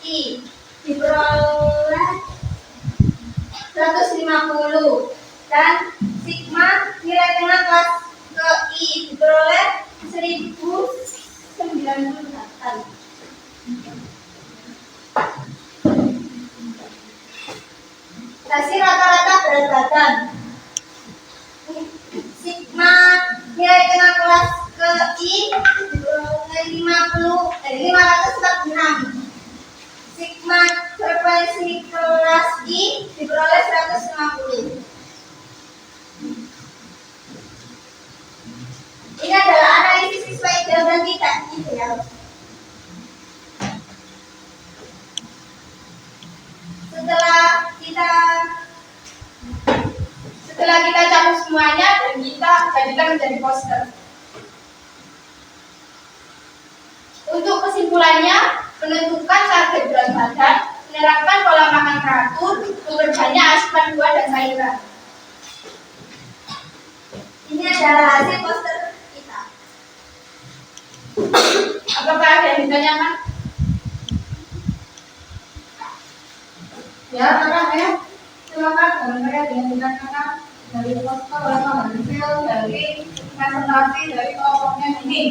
I diperoleh 150 dan sigma nilai tengah kelas ke I diperoleh 1098. Hasil rata-rata berat badan sigma nilai tengah kelas ke I diperoleh 546. Sigma frekuensi kelas I diperoleh 150. Ini adalah analisis siswa ideal dan tidak ideal. Setelah kita cakup semuanya dan kita jadikan menjadi poster. Untuk kesimpulannya, menentukan target berat badan, menerapkan pola makan teratur, bekerjanya asupan buah dan sayuran. Ini adalah hasil poster kita. Apakah ada yang ditanyakan? Ya, sekarang ya. Silakan barangkali ada yang ditanyakan dari poster atau hasil dari presentasi dari kelompoknya ini.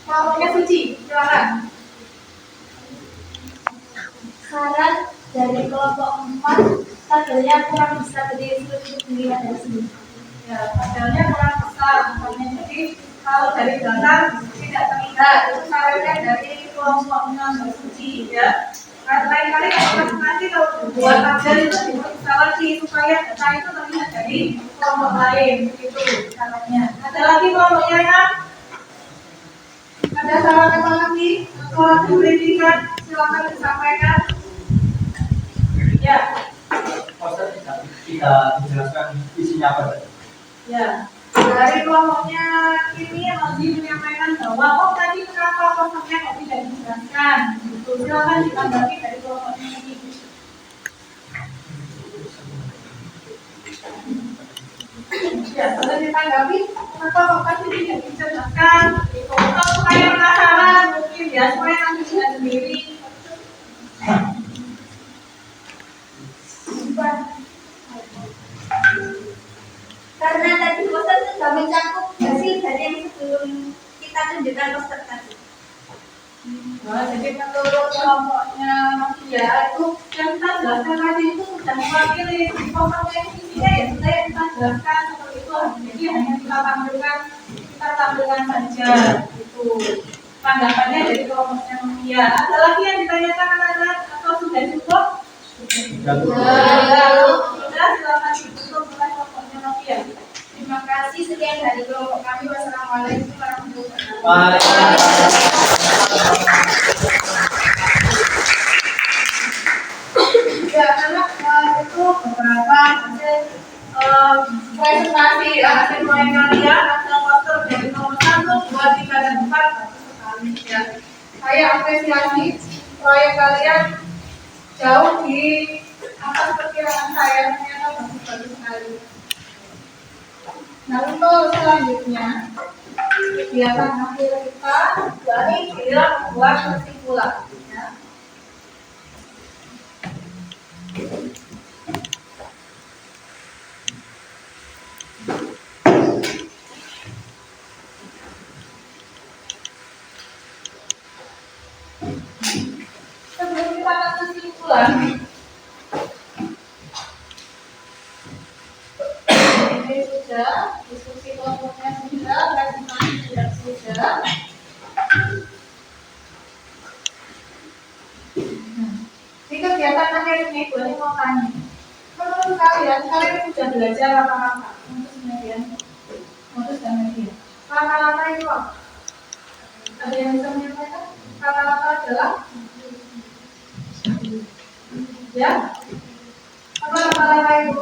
Kelompoknya Suci, silakan. Saran dari kelompok 4, tabelnya kurang besar dari sudut dilihat dari sini. Ya, tabelnya kurang besar, makanya jadi kalau dari belakang tidak terlihat. Itu sarannya dari kelompoknya Mbak Suci, ya. Nah, lain-kali kalau presentasi kalau buat tabel itu bisa lagi supaya data itu terlihat dari kelompok lain, begitu caranya. Ada lagi kelompoknya yang ada saran apa lagi? Soal pendidikan silakan disampaikan. Ya. Poster tidak dijelaskan isinya apa tadi? Ya. Dari kelompoknya ini yang lagi menyampaikan bahwa tadi kenapa posternya kok tidak dijelaskan? Gitu. Silakan ditanggapi dari kelompoknya ini. Ya, boleh ditanggapi kenapa kok tadi tidak dijelaskan? Gitu. Atau supaya penasaran mungkin ya, supaya nanti bisa sendiri. Karena tadi poster sudah mencakup hasil dari yang sebelum kita tunjukkan poster tadi. Nah, jadi menurut kelompoknya Novia itu yang kita jelaskan tadi itu sudah mewakili posternya isinya ya sudah yang kita jelaskan seperti itu. Jadi hanya kita tampilkan saja itu tanggapannya dari kelompoknya Novia. Ada lagi yang ditanyakan anak-anak atau sudah cukup? Sudah, silakan ditutup oleh kelompoknya Novia. Terima kasih, sekian dari kelompok kami. Wassalamualaikum warahmatullahi wabarakatuh. Ya, karena itu beberapa hasil presentasi hasil proyek kalian hasil poster dari nomor 1, 2, 3, dan 4 bagus sekali ya. Saya apresiasi proyek kalian jauh di atas perkiraan saya, ternyata bagus sekali. Nah, untuk selanjutnya kegiatan akhir kita dari giliran membuat kesimpulan ya. Sebelum kita ke kesimpulan, ini sudah diskusi kelompoknya sudah, presentasi sudah. Di kegiatan akhir ini, gue mau tanya, menurut kalian sudah belajar apa-apa modus dan media? Rata-rata itu apa? Ada yang bisa menyampaikan? Rata-rata adalah ya, apa rata-rata itu?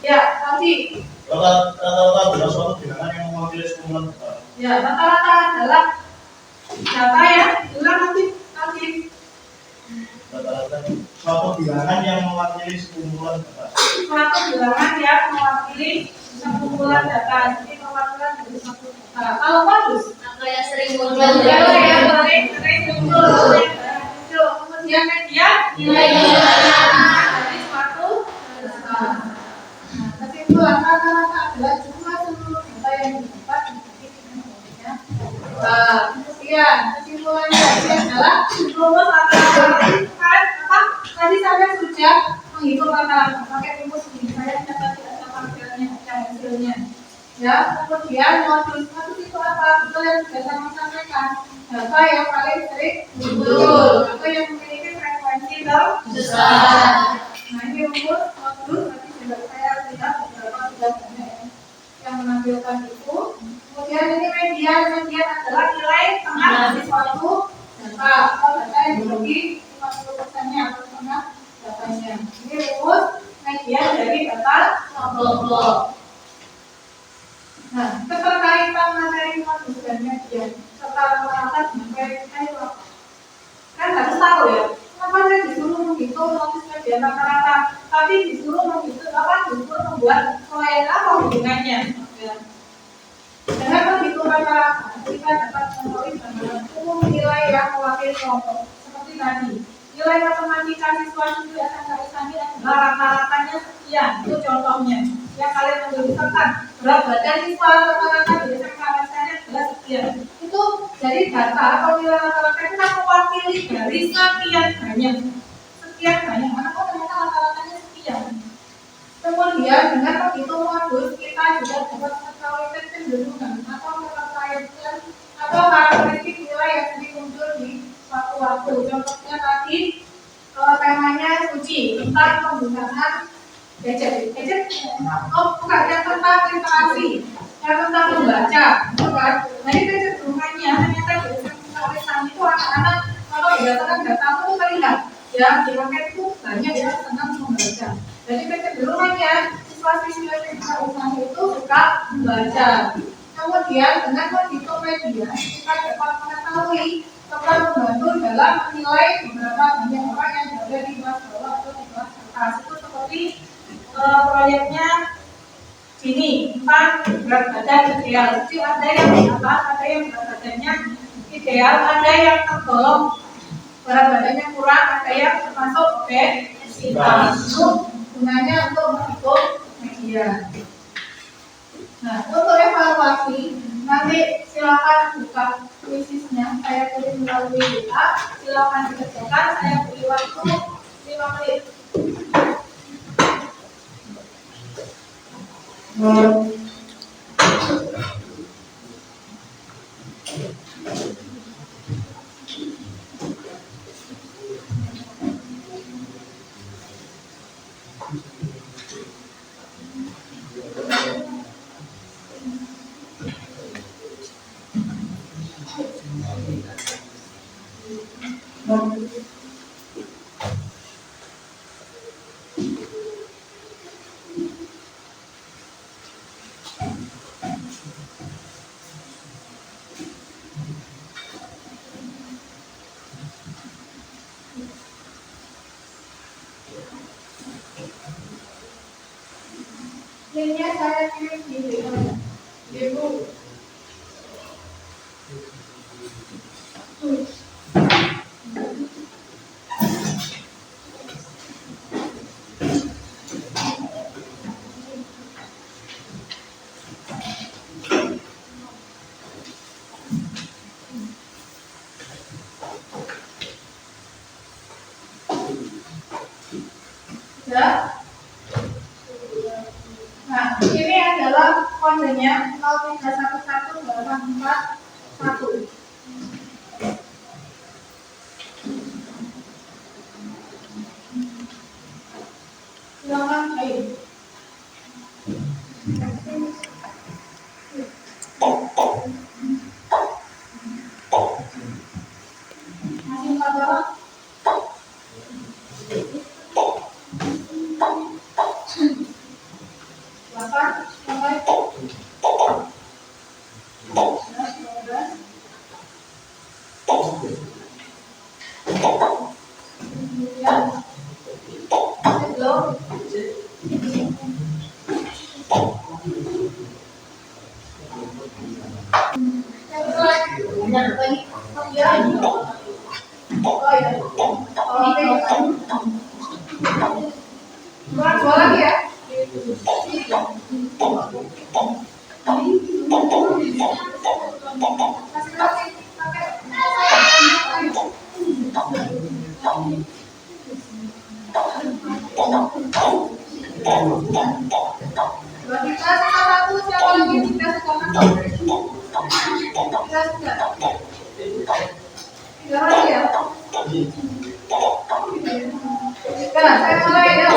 Ya, nanti. Rata-rata adalah suatu bilangan yang mewakili sekumpulan data. Ya, rata-rata adalah data ya, bilang nanti. Rata-rata suatu bilangan yang mewakili sekumpulan data. Suatu bilangan yang mewakili sekumpulan data. Jadi perwakilan dari satu data. Kalau modus, Angka yang sering muncul. kalau yang sering muncul. Kemudian media nilai dari suatu data. Nah, kesimpulan rata-rata adalah jumlah seluruh data yang didapat ya. Kemudian kesimpulannya adalah rumus rata-rata kan apa? Tadi saya sudah menghitung rata-rata pakai rumus ini. Saya dapat hasilnya. Ya, kemudian modus itu apa? Betul yang sudah saya sampaikan. Data yang paling sering muncul atau yang memiliki frekuensi terbesar. Nah, ini rumus modus tadi sudah saya lihat beberapa sudah banyak yang menampilkan itu. Kemudian ini media adalah nilai tengah dari suatu data atau data yang dibagi 50%-nya atau tengah datanya. Ini rumus media dari data kelompok. Nah, keterkaitan materi modus dan media serta rata-rata dengan proyek kita itu apa? Kan harus tahu ya, kenapa saya disuruh menghitung modus media rata-rata, tapi disuruh menghitung apa? Disuruh membuat proyek apa hubungannya? Ya. Dengan menghitung rata-rata, kita dapat mengetahui gambaran umum nilai yang mewakili kelompok. Seperti tadi, nilai matematika siswa itu akan kali adalah rata-ratanya sekian. Itu contohnya. Yang kalian ambil misalkan berat badan siswa rata-rata di SMK adalah sekian. Itu jadi data atau nilai rata-rata itu kan mewakili dari sekian banyak. Sekian banyak. Mana kok ternyata rata-ratanya sekian. Kemudian dengan menghitung modus kita juga dapat mengetahui kecenderungan atau keterkaitan atau karakteristik nilai yang sering muncul di suatu waktu. Contohnya tadi temanya suci tentang penggunaan gadget. Oh bukan yang tentang literasi, yang tentang membaca, bukan. Jadi kecenderungannya ternyata dari tulisan itu anak-anak kalau berdasarkan data itu terlihat ya di paket itu banyak yang senang membaca. Jadi kecenderungannya siswa-siswi usaha itu suka membaca. Kemudian dengan menghitung media kita dapat mengetahui serta membantu dalam menilai beberapa banyak orang yang berada di kelas bawah atau di kelas atas. Itu seperti proyeknya ini tentang berat badan ideal. Jadi ada yang di atas, ada yang berat badannya ideal, ada yang tergolong berat badannya kurang, ada yang termasuk obesitas. Itu gunanya untuk menghitung media. Nah, untuk evaluasi nanti silakan buka kuisisnya, saya kirim melalui WA, silakan dikerjakan, saya beri waktu 5 menit. saya kirim di Ibu. Ya. Nah, ini adalah kodenya 0311841. Silakan, ayo. Masih 4 orang? Silakan, sampai 12. Kemudian belum. Dua lagi ya. Bagi kelas satu siapa lagi di kelas kanan? Kelas 3. 3 lagi ya. Nah, saya mulai ya.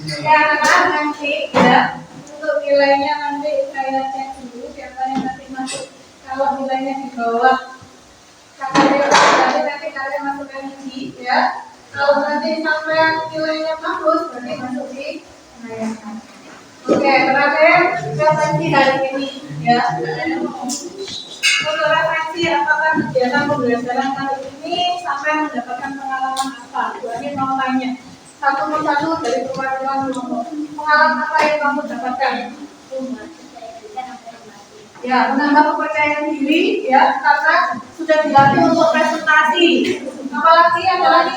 Sudah, ya, nanti ya untuk nilainya nanti saya cek dulu siapa yang nanti masuk. Kalau nilainya di bawah nanti kalian masukkan di ya. Kalau nanti sampai nilainya bagus berarti masuk di pengayasan. Oke, terakhir referensi hari ini ya. Untuk referensi apakah kegiatan pembelajaran kali ini sampai mendapatkan pengalaman apa? Ini mau tanya satu persatu dari perwakilan kelompok. Pengalaman apa yang kamu dapatkan? Ya, menambah kepercayaan diri ya, karena sudah dilatih untuk presentasi. Apalagi ada lagi?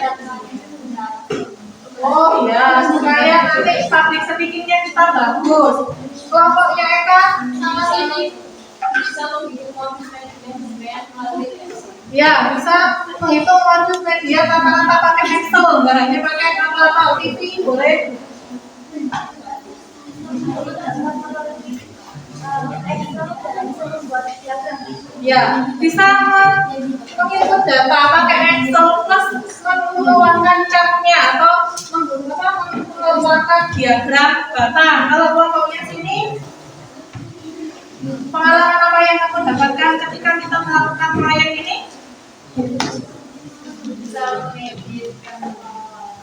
Oh iya, supaya nanti public speaking-nya kita bagus. Kelompoknya Eka sama Sini bisa menghitung modus manajemen melalui Excel. ya, bisa menghitung modus media kata-kata pakai Excel, nggak hanya pakai kapal TV, boleh. Ya, bisa menghitung data pakai Excel plus mengeluarkan chartnya atau mengeluarkan diagram batang. Kalau kelompoknya sini, pengalaman apa yang kamu dapatkan ketika kita melakukan proyek ini? Bisa mengeditkan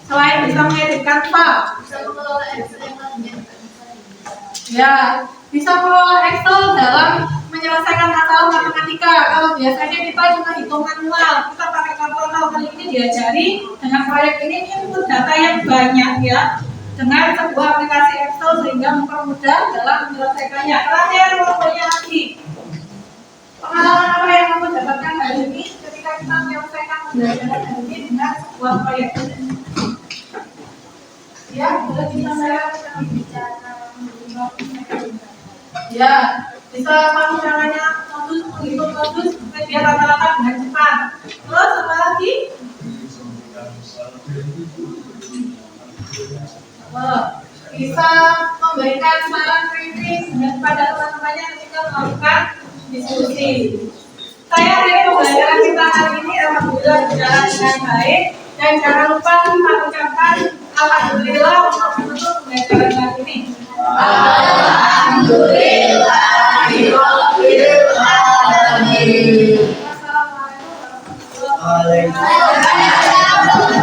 Selain bisa mengeditkan file, bisa mengelola Excel yang lainnya juga bisa. Ya, bisa mengelola Excel dalam menyelesaikan masalah matematika. Kalau biasanya kita cuma hitung manual, kita pakai kalkulator. Kali ini diajari dengan proyek ini input data yang banyak ya, dengan sebuah aplikasi Excel sehingga mempermudah dalam menyelesaikannya. Terakhir, kelompoknya lagi. Pengalaman apa yang kamu dapatkan hari ini ketika kita menyelesaikan pembelajaran hari ini dengan sebuah proyek? Ya, boleh kita bicara. Ya, bisa kamu caranya modus menghitung modus supaya rata-rata dengan cepat. Terus apa lagi? Bisa memberikan saran kritis kepada teman-temannya ketika melakukan diskusi. Saya dari pembelajaran kita hari ini alhamdulillah berjalan dengan baik dan jangan lupa kita ucapkan alhamdulillah untuk menutup pembelajaran hari ini. Alhamdulillah. Wassalamualaikum warahmatullahi wabarakatuh. Waalaikumsalam.